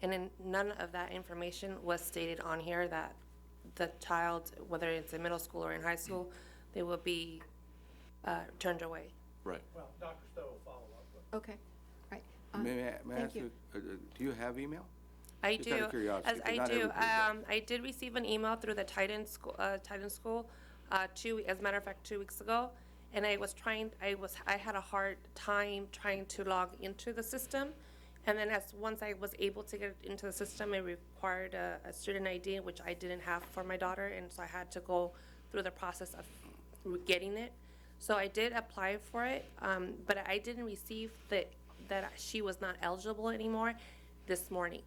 and in none of that information was stated on here that the child, whether it's in middle school or in high school, they will be turned away. Right. Well, Dr. Stowe will follow up with. Okay. Right. May I ask you, do you have email? I Just do. out of curiosity, As 'cause I not do. everybody I did receive an email through the Titan School. As a matter of fact, 2 weeks ago, and I had a hard time trying to log into the system, And then once I was able to get into the system, it required a student ID, which I didn't have for my daughter, and so I had to go through the process of getting it. So I did apply for it, but I didn't receive that she was not eligible anymore this morning.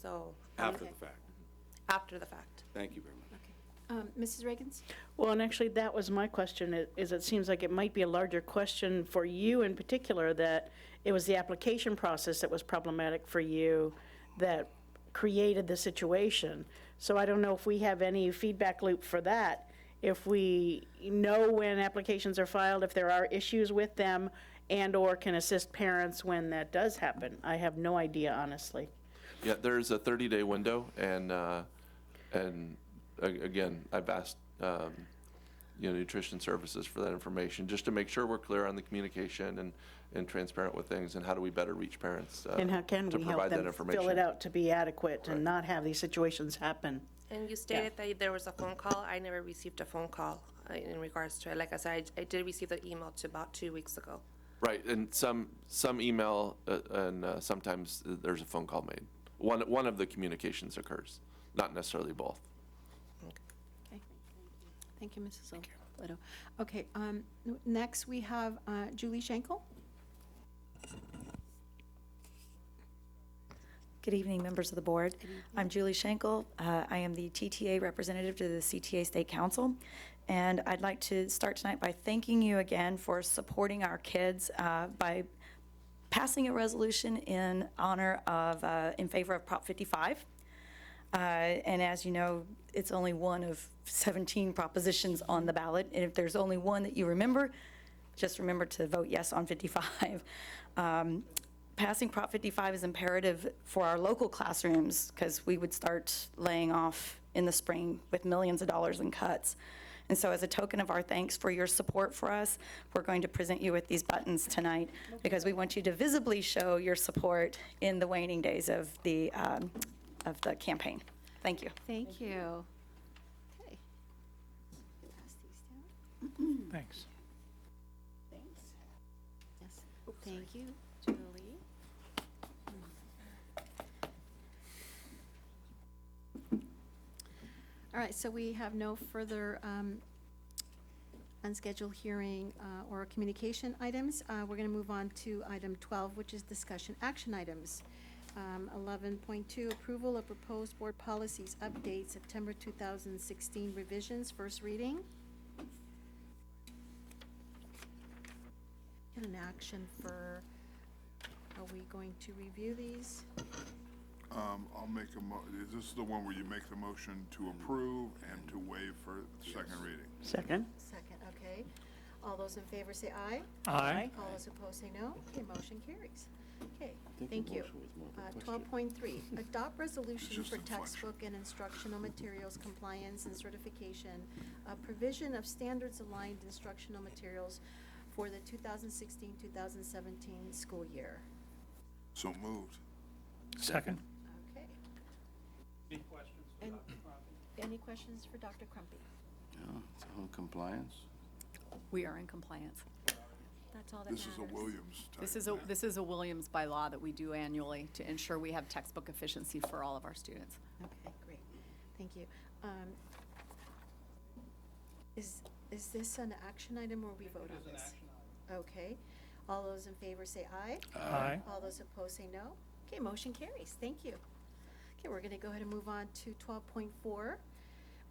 So. After the fact. After the fact. Thank you very much. Mrs. Reagans? Well, and actually, that was my question, is it seems like it might be a larger question for you in particular, that it was the application process that was problematic for you that created the situation. So I don't know if we have any feedback loop for that, if we know when applications are filed, if there are issues with them, and/or can assist parents when that does happen. I have no idea, honestly. Yeah, there's a 30-day window, and again, I've asked, nutrition services for that information, just to make sure we're clear on the communication and transparent with things, and how do we better reach parents And how can to we help provide that them information. fill it out to be adequate and not have these situations happen? And you stated that there was a phone call. I never received a phone call in regards to it. Like I said, I did receive the email about 2 weeks ago. Right, and some email, and sometimes there's a phone call made. One of the communications occurs, not necessarily both. Okay. Thank you, Mrs. Leto. Okay, next we have Julie Schenkel. Good evening, members of the board. I'm Julie Schenkel. I am the TTA representative to the CTA State Council. And I'd like to start tonight by thanking you again for supporting our kids by passing a resolution in honor of, in favor of Prop 55. And as you know, it's only one of 17 propositions on the ballot. And if there's only one that you remember, just remember to vote yes on 55. Passing Prop 55 is imperative for our local classrooms because we would start laying off in the spring with millions of dollars in cuts. And so as a token of our thanks for your support for us, we're going to present you with these buttons tonight because we want you to visibly show your support in the waning days of the campaign. Thank you. Thank you. Okay. Pass these down. Thanks. Thanks. Yes, thank you, Julie. All right, so we have no further unscheduled hearing or communication items. We're going to move on to item 12, which is discussion action items. 11.2, approval of proposed board policies update September 2016 revisions, first reading. Get an action for, are we going to review these? I'll make this is the one where you make the motion to approve and to waive for second reading. Second. Second, okay. All those in favor say aye. Aye. All those opposed say no. Okay, motion carries. Okay, thank you. 12.3, adopt resolution for textbook and instructional materials compliance and certification, provision of standards-aligned instructional materials for the 2016-2017 school year. So moved. Second. Okay. Any questions for And Dr. Crumpy? any questions for Dr. Crumpy? Yeah, it's all compliance. We are in compliance. That's all that This matters. is a Williams type. This is a Williams by law that we do annually to ensure we have textbook efficiency for all of our students. Okay, great. Thank you. Is this an action item or we vote on It is an this? action item. Okay. All those in favor say aye. Aye. All those opposed say no. Okay, motion carries. Thank you. Okay, we're going to go ahead and move on to 12.4,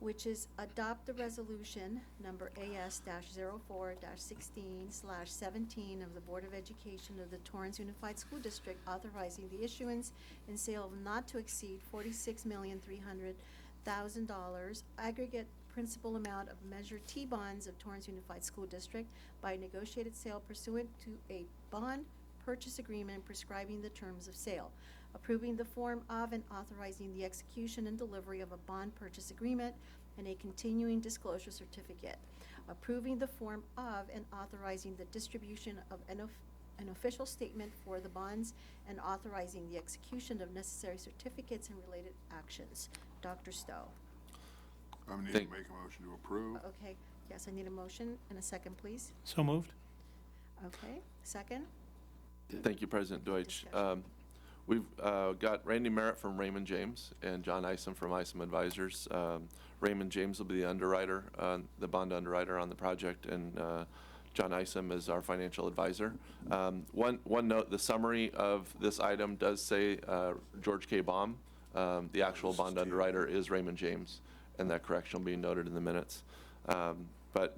which is adopt the resolution number AS-04-16/17 of the Board of Education of the Torrance Unified School District authorizing the issuance and sale of not to exceed $46,300,000 aggregate principal amount of Measure T bonds of Torrance Unified School District by negotiated sale pursuant to a bond purchase agreement prescribing the terms of sale, approving the form of and authorizing the execution and delivery of a bond purchase agreement and a continuing disclosure certificate, approving the form of and authorizing the distribution of an official statement for the bonds and authorizing the execution of necessary certificates and related actions. Dr. Stowe. I need to make a motion to approve. Okay, yes, I need a motion and a second, please. So moved. Okay, second? Thank you, President Deutsch. We've got Randy Merritt from Raymond James and John Isom from Isom Advisors. Raymond James will be the underwriter, the bond underwriter on the project, and John Isom is our financial advisor. One note, the summary of this item does say George K. Baum. The actual bond underwriter is Raymond James, and that correction will be noted in the minutes. But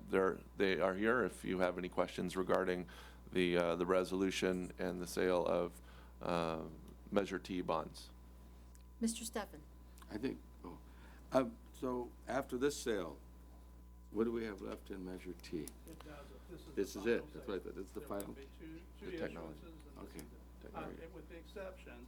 they are here if you have any questions regarding the resolution and the sale of Measure T bonds. Mr. Steffen? I think, so after this sale, what do we have left in Measure T? This is it, that's what I thought, this is the final. There will be two the technology. issuances, and Okay. this is- Technology. with the exception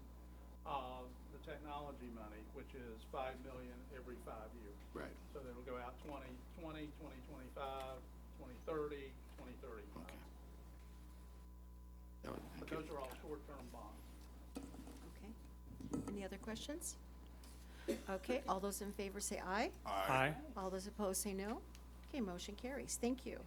of the technology money, which is $5 million every 5 years. Right. So they will go out 2020, 2025, 2030, 2035. Okay. But those are all short-term bonds. Okay. Any other questions? Okay, all those in favor say aye. Aye. All those opposed say no. Okay, motion carries. Thank you.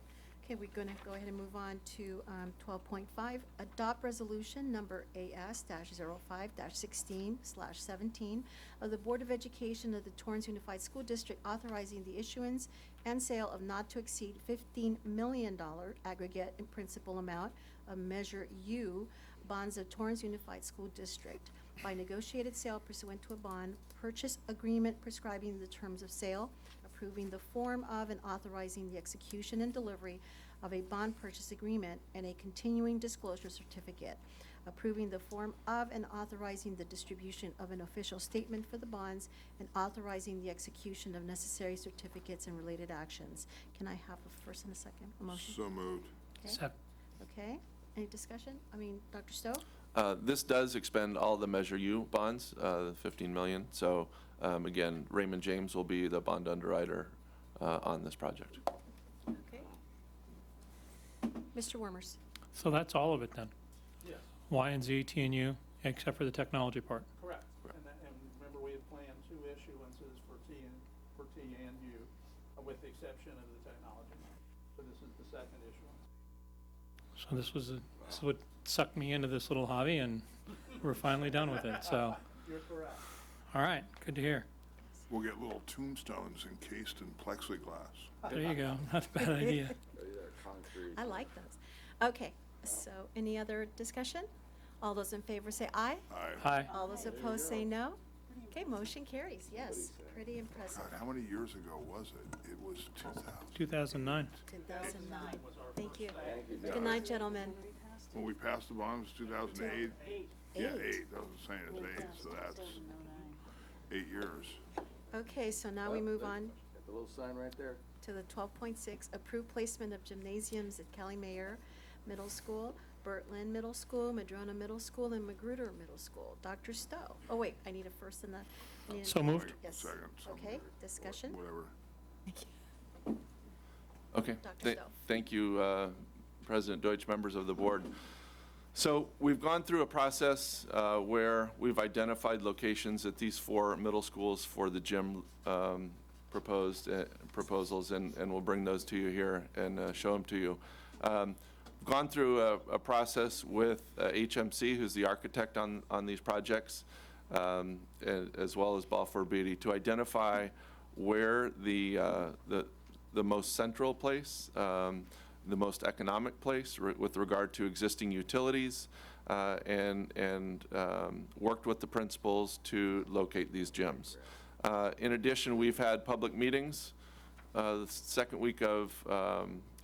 Okay, we're going to go ahead and move on to 12.5, adopt resolution number AS-05-16/17 of the Board of Education of the Torrance Unified School District authorizing the issuance and sale of not to exceed $15 million aggregate in principal amount of Measure U bonds of Torrance Unified School District by negotiated sale pursuant to a bond purchase agreement prescribing the terms of sale, approving the form of and authorizing the execution and delivery of a bond purchase agreement and a continuing disclosure certificate, approving the form of and authorizing the distribution of an official statement for the bonds, and authorizing the execution of necessary certificates and related actions. Can I have a first and a second? A motion? So moved. Okay. Okay. Any discussion? Dr. Stowe? This does expend all the Measure U bonds, the $15 million. So again, Raymond James will be the bond underwriter on this project. Okay. Mr. Wormers? So that's all of it then? Yes. Y and Z, T and U, except for the technology part? Correct. And remember, we had planned 2 issuances for T and U, with the exception of the technology money. So this is the second issuance. So this is what sucked me into this little hobby, and we're finally done with it, so. You're correct. All right, good to hear. We'll get little tombstones encased in plexiglass. There you go, not a bad idea. I like those. Okay, so any other discussion? All those in favor say aye. Aye. Aye. All those opposed say no. Okay, motion carries, yes. Pretty impressive. God, how many years ago was it? It was 2000. 2009. 2009. Thank you. Good night, gentlemen. When we passed the bond, it was 2008? Yeah, 8. I was saying it's 8, so that's 8 years. Okay, so now we move on Got the little sign right there. to the 12.6, approved placement of gymnasiums at Kelly Mayer Middle School, Bertlin Middle School, Madrona Middle School, and Magruder Middle School. Dr. Stowe. Oh, wait, I need a first and a. I need a- So moved. Yes. Second, so Okay, moved. discussion? Whatever. Okay. Dr. Stowe. Thank you, President Deutsch, members of the board. So we've gone through a process where we've identified locations at these 4 middle schools for the gym proposals, and we'll bring those to you here and show them to you. Gone through a process with HMC, who's the architect on these projects, as well as Balfour Beatty, to identify where the most central place, the most economic place with regard to existing utilities, and worked with the principals to locate these gyms. In addition, we've had public meetings. The second week of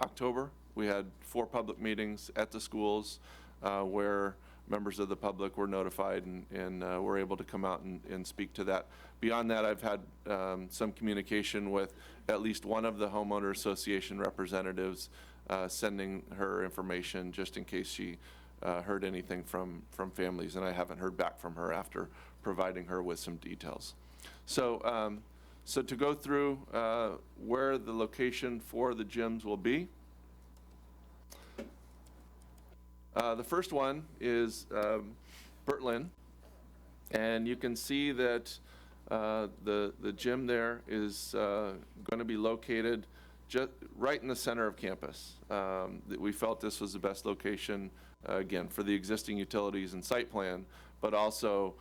October, we had 4 public meetings at the schools where members of the public were notified and were able to come out and speak to that. Beyond that, I've had some communication with at least one of the homeowner association representatives, sending her information just in case she heard anything from families, and I haven't heard back from her after providing her with some details. So, so to go through where the location for the gyms will be. The first one is Bertlin, and you can see that the gym there is going to be located right in the center of campus. That we felt this was the best location, again, for the existing utilities and site plan, but also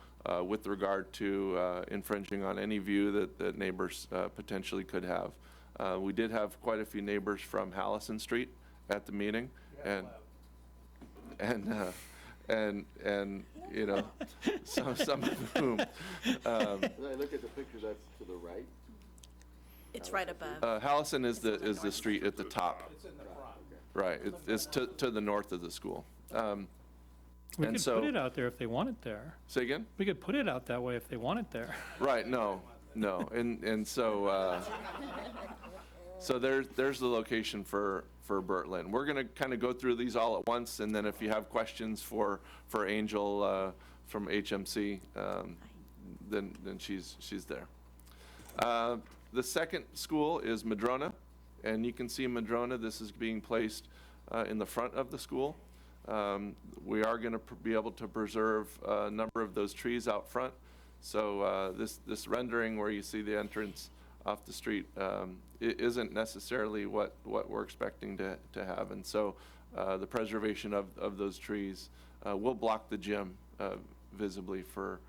with regard to infringing on any view that neighbors potentially could have. We did have quite a few neighbors from Hallison Street at the meeting, and you know, some of whom. When I look at the picture, that's to the right. It's right above. Hallison is the street at the top. It's in the front. Right, it's to the north of the school. We And could so- put it out there if they want it there. Say again? We could put it out that way if they want it there. Right, no, and so, so there's the location for Bertland. We're gonna kind of go through these all at once, and then if you have questions for Angel from HMC, then she's there. The second school is Madrona, and you can see Madrona, this is being placed in the front of the school. We are going to be able to preserve a number of those trees out front. So this rendering where you see the entrance off the street it isn't necessarily what we're expecting to have. And so the preservation of those trees will block the gym visibly for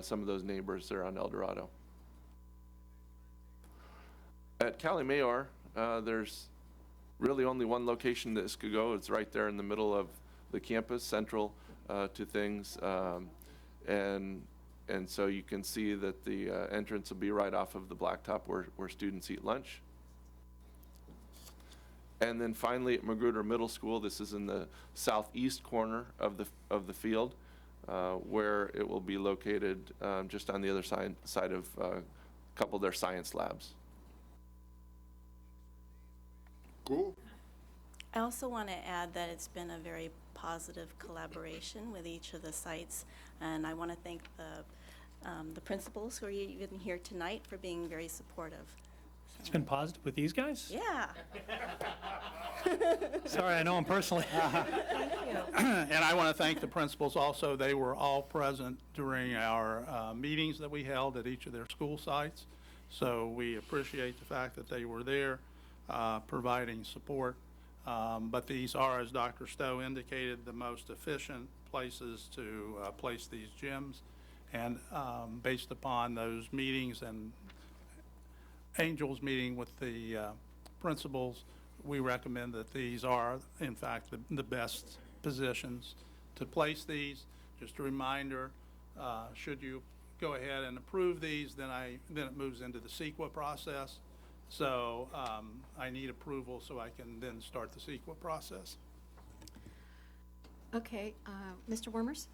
some of those neighbors there on El Dorado. At Cali Mayor, there's really only one location this could go. It's right there in the middle of the campus, central to things. And so you can see that the entrance will be right off of the blacktop where students eat lunch. And then finally at Magruder Middle School, this is in the southeast corner of the field, where it will be located just on the other side of a couple of their science labs. Cool. I also want to add that it's been a very positive collaboration with each of the sites, and I want to thank the principals who are even here tonight for being very supportive. It's been positive with these guys? Yeah. Sorry, I know them personally. And I want to thank the principals also. They were all present during our meetings that we held at each of their school sites. So we appreciate the fact that they were there providing support. But these are, as Dr. Stowe indicated, the most efficient places to place these gyms. And based upon those meetings and Angel's meeting with the principals, we recommend that these are, in fact, the best positions to place these. Just a reminder, should you go ahead and approve these, then it moves into the CEQA process. So I need approval so I can then start the CEQA process. Okay, Mr. Wormers?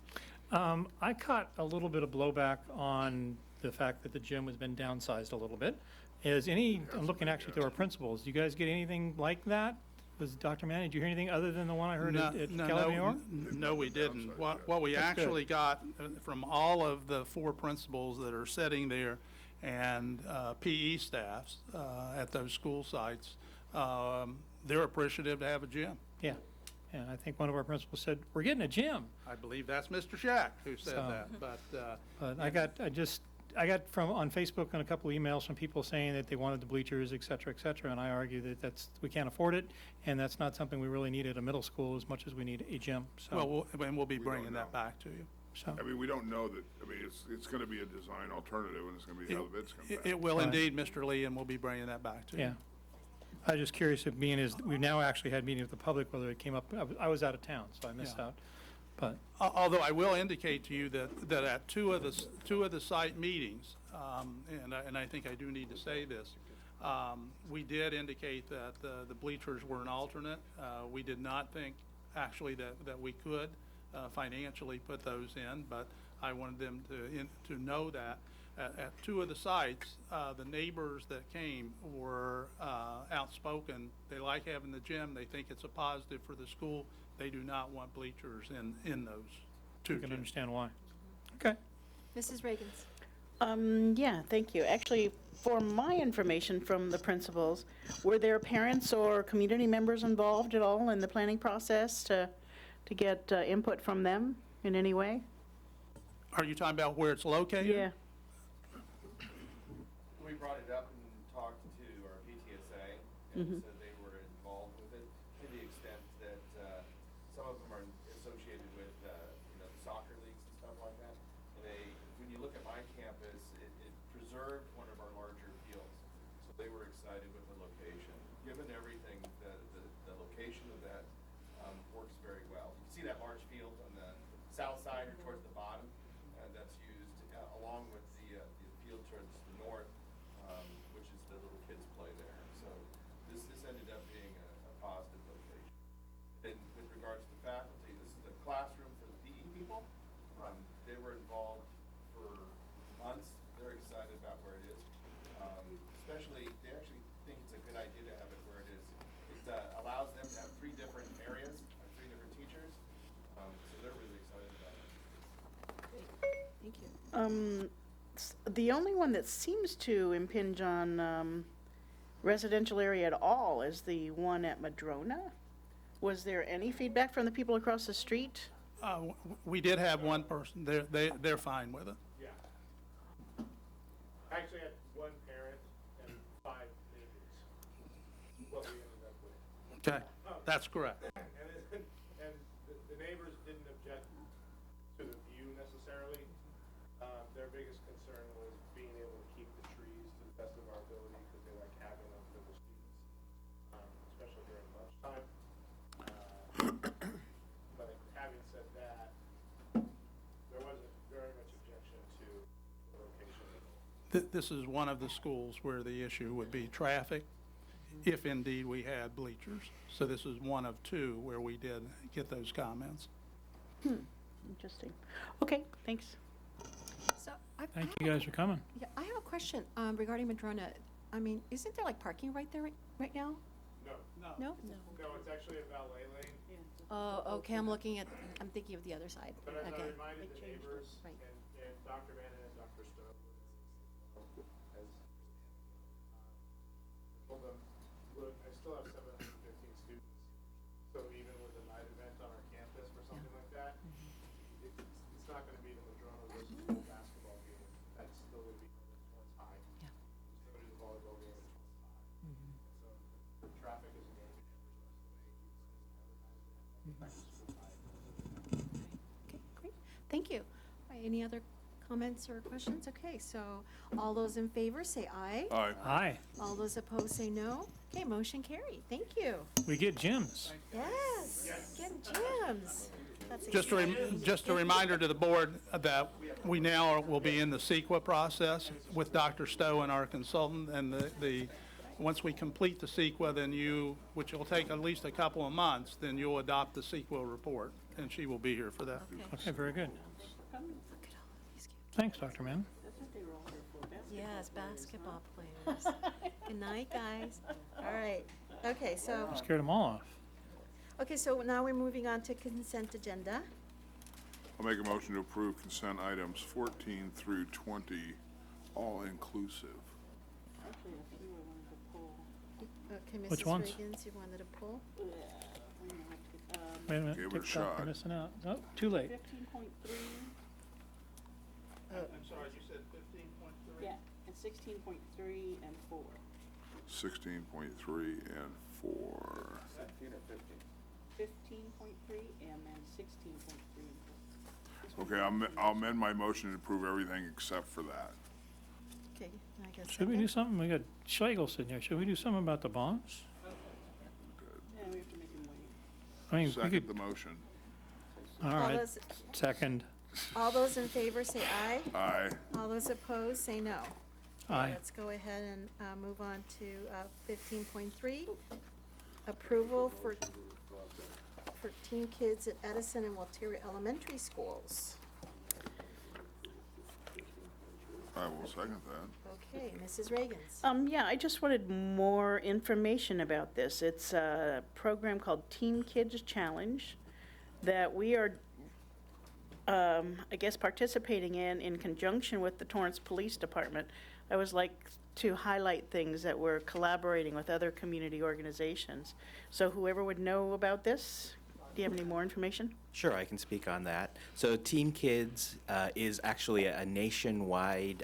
I caught a little bit of blowback on the fact that the gym has been downsized a little bit. I'm looking actually to our principals. Do you guys get anything like that? Dr. Mann, did you hear anything other than the one I heard at Cali Mayor? No, we didn't. What we actually got from all of the 4 principals that are sitting there and PE staffs at those school sites, they're appreciative to have a gym. Yeah. And I think one of our principals said, "We're getting a gym." I believe that's Mr. Shack who said that, but I got on Facebook and a couple of emails from people saying that they wanted the bleachers, et cetera, and I argue that we can't afford it, and that's not something we really need at a middle school as much as we need a gym. So, well, we'll be bringing that back to you. So, I mean, we don't know that, I mean, it's going to be a design alternative, and it's going to be how the bids come back. It will indeed, Mr. Lee, and we'll be bringing that back to you. yeah. I was just curious if we've now actually had meetings with the public, whether it came up. I was out of town, so I missed out. But Although I will indicate to you that at two of the site meetings, and I think I do need to say this, we did indicate that the bleachers were an alternate. We did not think actually that we could financially put those in, but I wanted them to know that at 2 of the sites, the neighbors that came were outspoken. They like having the gym. They think it's a positive for the school. They do not want bleachers in those 2 gyms. you can understand why. Okay. Mrs. Reagans? Yeah, thank you. Actually, for my information from the principals, were there parents or community members involved at all in the planning process to get input from them in any way? Are you talking about where it's located? Yeah. We brought it up and talked to our PTSA, Mhm. so they were involved with it to the extent that some of them are associated with soccer leagues and stuff like that. And when you look at my campus, it preserved one of our larger fields, so they were excited with the location. Given everything, the location of that works very well. You can see that large field on the south side or towards the bottom, that's used along with the field towards the north, which is the little kids play there. So this ended up being a positive location. And with regards to faculty, this is the classroom for the PE people. They were involved for months. They're excited about where it is. Especially, they actually think it's a good idea to have it where it is. It allows them to have 3 different areas, 3 different teachers. So they're really excited about it. Thank you. The only one that seems to impinge on residential area at all is the one at Madrona. Was there any feedback from the people across the street? We did have one person, they're fine with it. Yeah. I actually had 1 parent and 5 neighbors, what we ended up with. Okay, that's correct. And the neighbors didn't object to the view necessarily. Their biggest concern was being able to keep the trees to the best of our ability because they like having them for the students, especially during lunchtime. But having said that, there wasn't very much objection to the location. This is one of the schools where the issue would be traffic, if indeed we had bleachers. So this is one of 2 where we did get those comments. Interesting. Okay, thanks. So Thank you guys for coming. Yeah, I have a question regarding Madrona. I mean, isn't there like parking right there right now? No. No? No, it's actually a valet lane. Oh, okay, I'm thinking of the other side. But as Okay. I reminded the neighbors, Right. and Dr. Bannon and Dr. Stowe, as told them, look, I still have 715 students, so even with a night event on our campus or something like that, it's not gonna be the Madrona versus full basketball game. That's still gonna be Torrance High. Yeah. It's gonna be the volleyball game at Torrance High. So the traffic isn't gonna be Okay, great. Thank you. All right, any other comments or questions? Okay, so all those in favor say aye. Aye. Aye. All those opposed say no. Okay, motion carried. Thank you. We get gyms. Yes, get gyms. That's Just a reminder to the board that we now will be in the CEQA process with Dr. Stowe and our consultant, and once we complete the CEQA, then which will take at least a couple of months, then you'll adopt the CEQA report, and she will be here for that. Okay, very good. Thanks, Dr. Mann. Yes, basketball players. Good night, guys. All right. Okay, so. Scared them all off. Okay, so now we're moving on to consent agenda. I'll make a motion to approve consent items 14 through 20, all inclusive. Okay, Mrs. Which ones? Reagans, you wanted to pull? Wait a minute, Gave it a TikTok, we're shot. missing out. Oh, too late. 15.3. I'm sorry, you said 15.3? Yeah, and 16.3 and 4. 16.3 and 4. 15.3 and then 16.3. Okay, I'll amend my motion to approve everything except for that. Okay, I guess. Should we do something? We got Schlegel sitting here. Should we do something about the bonds? Yeah, we have to make him wait. I mean, we Second could, the motion. all All right, those- second. All those in favor say aye. Aye. All those opposed say no. Aye. Let's go ahead and move on to 15.3, approval for teen kids at Edison and Walteria Elementary Schools. I will second that. Okay, Mrs. Reagans. Yeah, I just wanted more information about this. It's a program called Teen Kids Challenge that we are, I guess, participating in conjunction with the Torrance Police Department. I always like to highlight things that we're collaborating with other community organizations. So whoever would know about this, do you have any more information? Sure, I can speak on that. So Teen Kids is actually a nationwide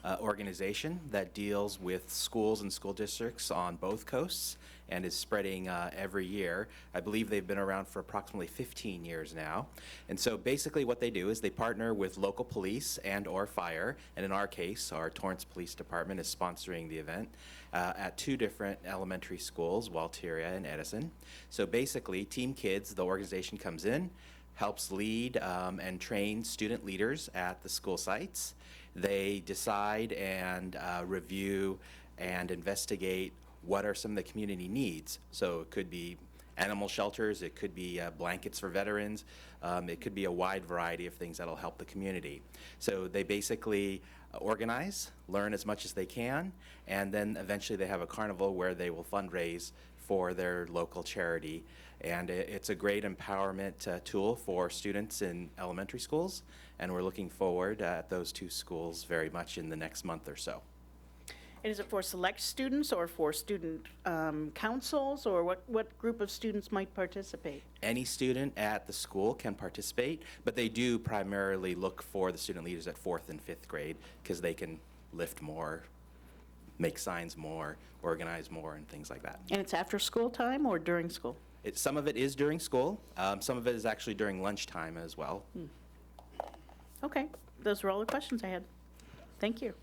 organization that deals with schools and school districts on both coasts and is spreading every year. I believe they've been around for approximately 15 years now. And so basically what they do is they partner with local police and or fire, and in our case, our Torrance Police Department is sponsoring the event at 2 different elementary schools, Walteria and Edison. So basically, Team Kids, the organization comes in, helps lead and train student leaders at the school sites. They decide and review and investigate what are some of the community needs. So it could be animal shelters, it could be blankets for veterans, it could be a wide variety of things that'll help the community. So they basically organize, learn as much as they can, and then eventually they have a carnival where they will fundraise for their local charity. And it's a great empowerment tool for students in elementary schools, and we're looking forward at those 2 schools very much in the next month or so. And is it for select students or for student councils, or what group of students might participate? Any student at the school can participate, but they do primarily look for the student leaders at 4th and 5th grade because they can lift more, make signs more, organize more, and things like that. And it's after school time or during school? Some of it is during school. Some of it is actually during lunchtime as well. Okay, those were all the questions I had. Thank you.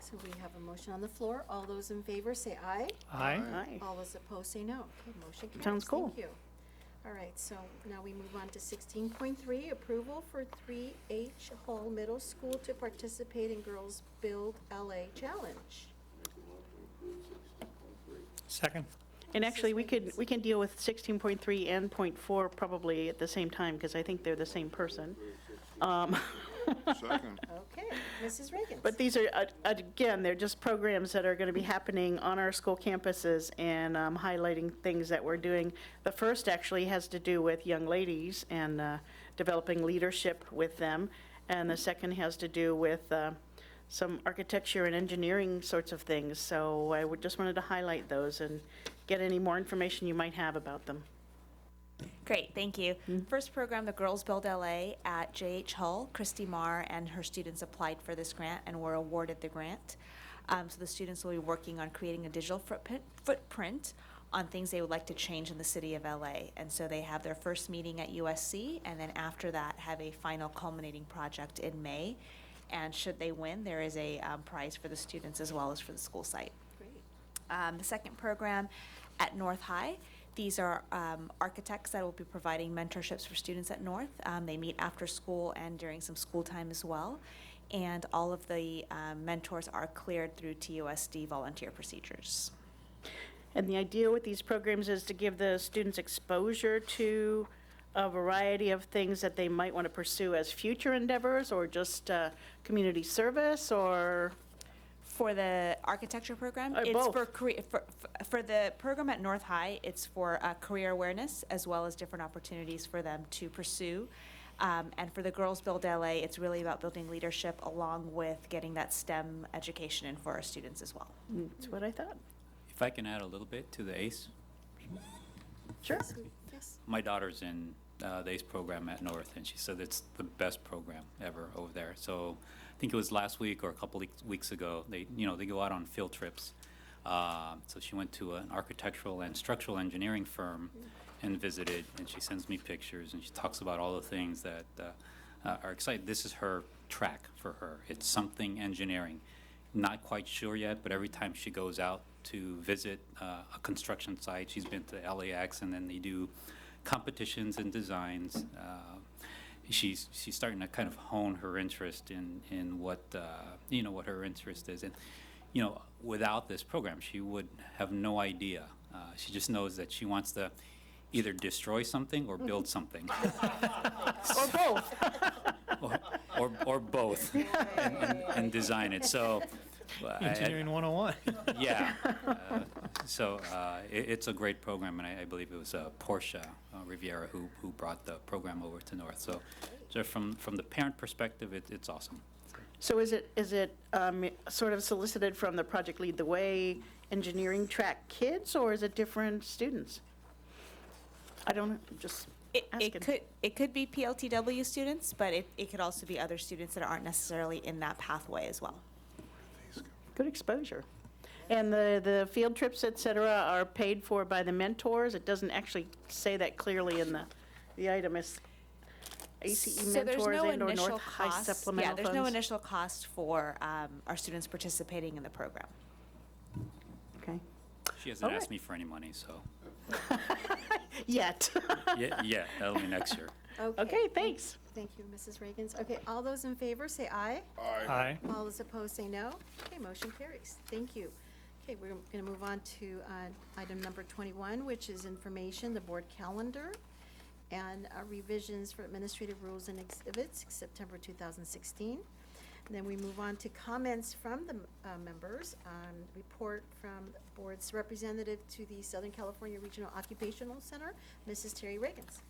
So we have a motion on the floor. All those in favor say aye. Aye. Aye. All those opposed say no. Okay, motion carries. Sounds cool. Thank you. All right, so now we move on to 16.3, approval for 3H Hull Middle School to participate in Girls Build LA Challenge. Second. And actually, we can deal with 16.3 and .4 probably at the same time, because I think they're the same person. Second. Okay, Mrs. Reagan. But these are, again, they're just programs that are going to be happening on our school campuses and highlighting things that we're doing. The first actually has to do with young ladies and developing leadership with them. And the second has to do with some architecture and engineering sorts of things. So I just wanted to highlight those and get any more information you might have about them. Great, thank you. First program, the Girls Build LA at JH Hull. Christy Marr and her students applied for this grant and were awarded the grant. So the students will be working on creating a digital footprint on things they would like to change in the city of LA. And so they have their first meeting at USC, and then after that have a final culminating project in May. And should they win, there is a prize for the students as well as for the school site. Great. The second program at North High, these are architects that will be providing mentorships for students at North. They meet after school and during some school time as well. And all of the mentors are cleared through TUSD volunteer procedures. And the idea with these programs is to give the students exposure to a variety of things that they might want to pursue as future endeavors, or just community service, or? For the architecture program, Or it's both. for the program at North High, it's for career awareness as well as different opportunities for them to pursue. And for the Girls Build LA, it's really about building leadership along with getting that STEM education in for our students as well. That's what I thought. If I can add a little bit to the ACE. Sure. Yes. My daughter's in the ACE program at North, and she said it's the best program ever over there. So I think it was last week or a couple weeks ago, they go out on field trips. So she went to an architectural and structural engineering firm and visited, and she sends me pictures, and she talks about all the things that are exciting. This is her track for her. It's something engineering. Not quite sure yet, but every time she goes out to visit a construction site, she's been to LAX, and then they do competitions and designs. She's starting to kind of hone her interest in what what her interest is, and without this program, she would have no idea. She just knows that she wants to either destroy something or build something, Or both. or both, and design it. So. Engineering 101. Yeah. It's a great program, and I believe it was Portia Riviera who brought the program over to North. So from the parent perspective, it's awesome. So is it sort of solicited from the Project Lead the Way engineering track kids, or is it different students? I don't know, just asking. It could be PLTW students, but it could also be other students that aren't necessarily in that pathway as well. Good exposure. And the field trips, et cetera, are paid for by the mentors? It doesn't actually say that clearly in the item. Is ACE So there's mentors no and or initial North High cost. supplemental Yeah, there's no funds? initial cost for our students participating in the program. Okay. She hasn't All asked right. me for any money, so, Yet. yeah, that'll be next year. Okay, thanks. Thank you, Mrs. Reagan. Okay, all those in favor say aye. Aye. All those opposed say no. Okay, motion carries. Thank you. Okay, we're going to move on to item number 21, which is information, the board calendar, and revisions for administrative rules and exhibits, September 2016. And then we move on to comments from the members, report from the board's representative to the Southern California Regional Occupational Center, Mrs. Terry Reagans.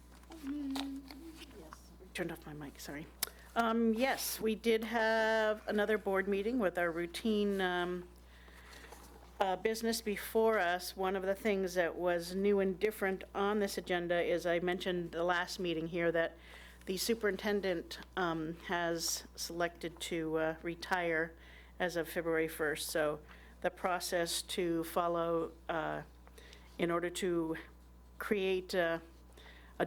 Turned off my mic, sorry. Yes, we did have another board meeting with our routine business before us. One of the things that was new and different on this agenda is, I mentioned the last meeting here, that the superintendent has selected to retire as of February 1st. So the process to follow in order to create a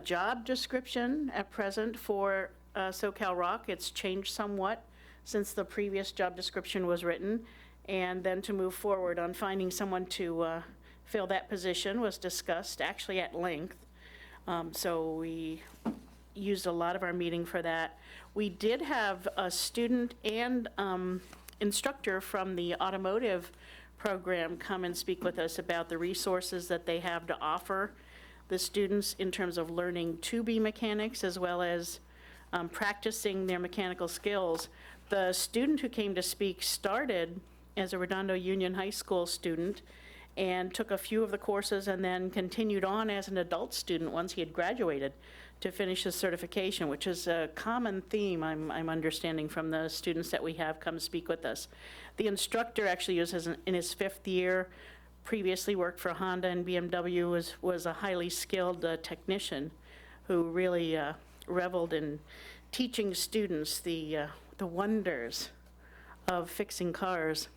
job description at present for SoCal Rock. It's changed somewhat since the previous job description was written. And then to move forward on finding someone to fill that position was discussed actually at length. So we used a lot of our meeting for that. We did have a student and instructor from the automotive program come and speak with us about the resources that they have to offer the students in terms of learning to be mechanics, as well as practicing their mechanical skills. The student who came to speak started as a Redondo Union High School student and took a few of the courses and then continued on as an adult student once he had graduated to finish his certification, which is a common theme I'm understanding from the students that we have come speak with us. The instructor actually is in his 5th year, previously worked for Honda and BMW, was a highly skilled technician who really reveled in teaching students the wonders of fixing cars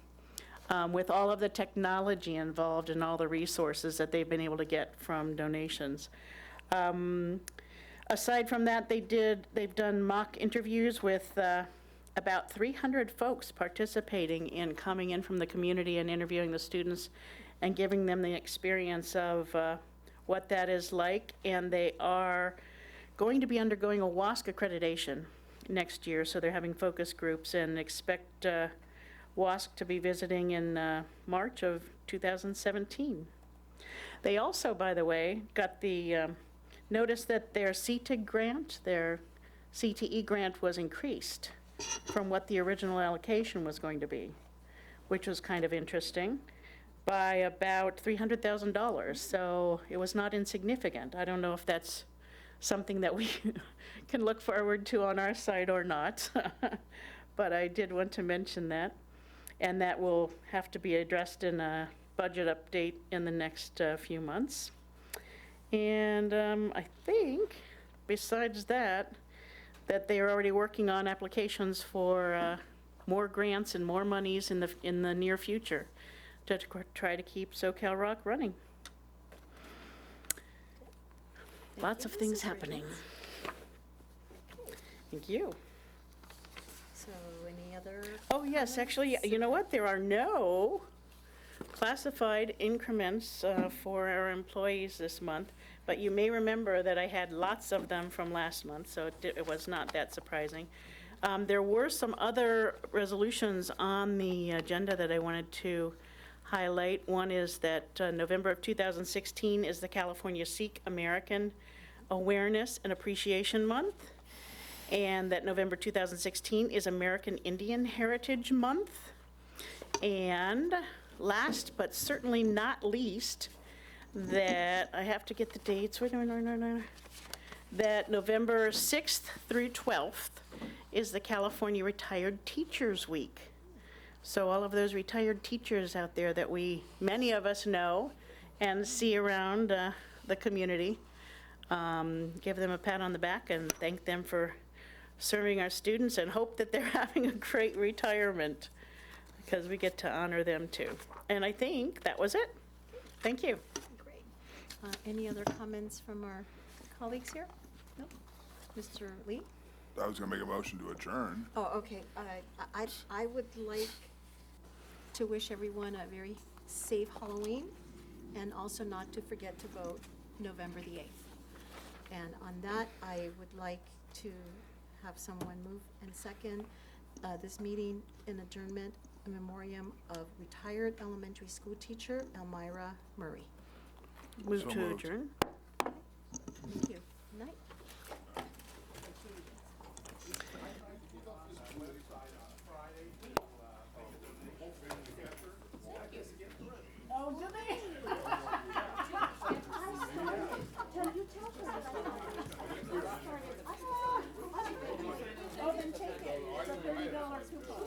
with all of the technology involved and all the resources that they've been able to get from donations. Aside from that, they've done mock interviews with about 300 folks participating in coming in from the community and interviewing the students and giving them the experience of what that is like. And they are going to be undergoing a WASC accreditation next year, so they're having focus groups, and expect WASC to be visiting in March of 2017. They also, by the way, got the notice that their CTIG grant, their CTE grant, was increased from what the original allocation was going to be, which was kind of interesting, by about $300,000. So it was not insignificant. I don't know if that's something that we can look forward to on our side or not, but I did want to mention that. And that will have to be addressed in a budget update in the next few months. And I think, besides that, that they are already working on applications for more grants and more monies in the near future to try to keep SoCal Rock running. Lots of things happening. Thank you. So any other? Oh, yes, actually, you know what? There are no classified increments for our employees this month, but you may remember that I had lots of them from last month, so it was not that surprising. There were some other resolutions on the agenda that I wanted to highlight. One is that November of 2016 is the California Sikh American Awareness and Appreciation Month, and that November 2016 is American Indian Heritage Month. And last but certainly not least, that I have to get the dates, that November 6th through 12th is the California Retired Teachers Week. So all of those retired teachers out there that many of us know and see around the community, give them a pat on the back and thank them for serving our students and hope that they're having a great retirement because we get to honor them too. And I think that was it. Thank you. Great. Any other comments from our colleagues here? No? Mr. Lee? I was gonna make a motion to adjourn. Oh, okay. I would like to wish everyone a very safe Halloween and also not to forget to vote November the 8th. And on that, I would like to have someone move and second this meeting in adjournment in memoriam of retired elementary school teacher Elmira Murray. Move So to moved. adjourn. Thank you. Good night. Oh, do they? Oh, then take it. It's a $30 coupon.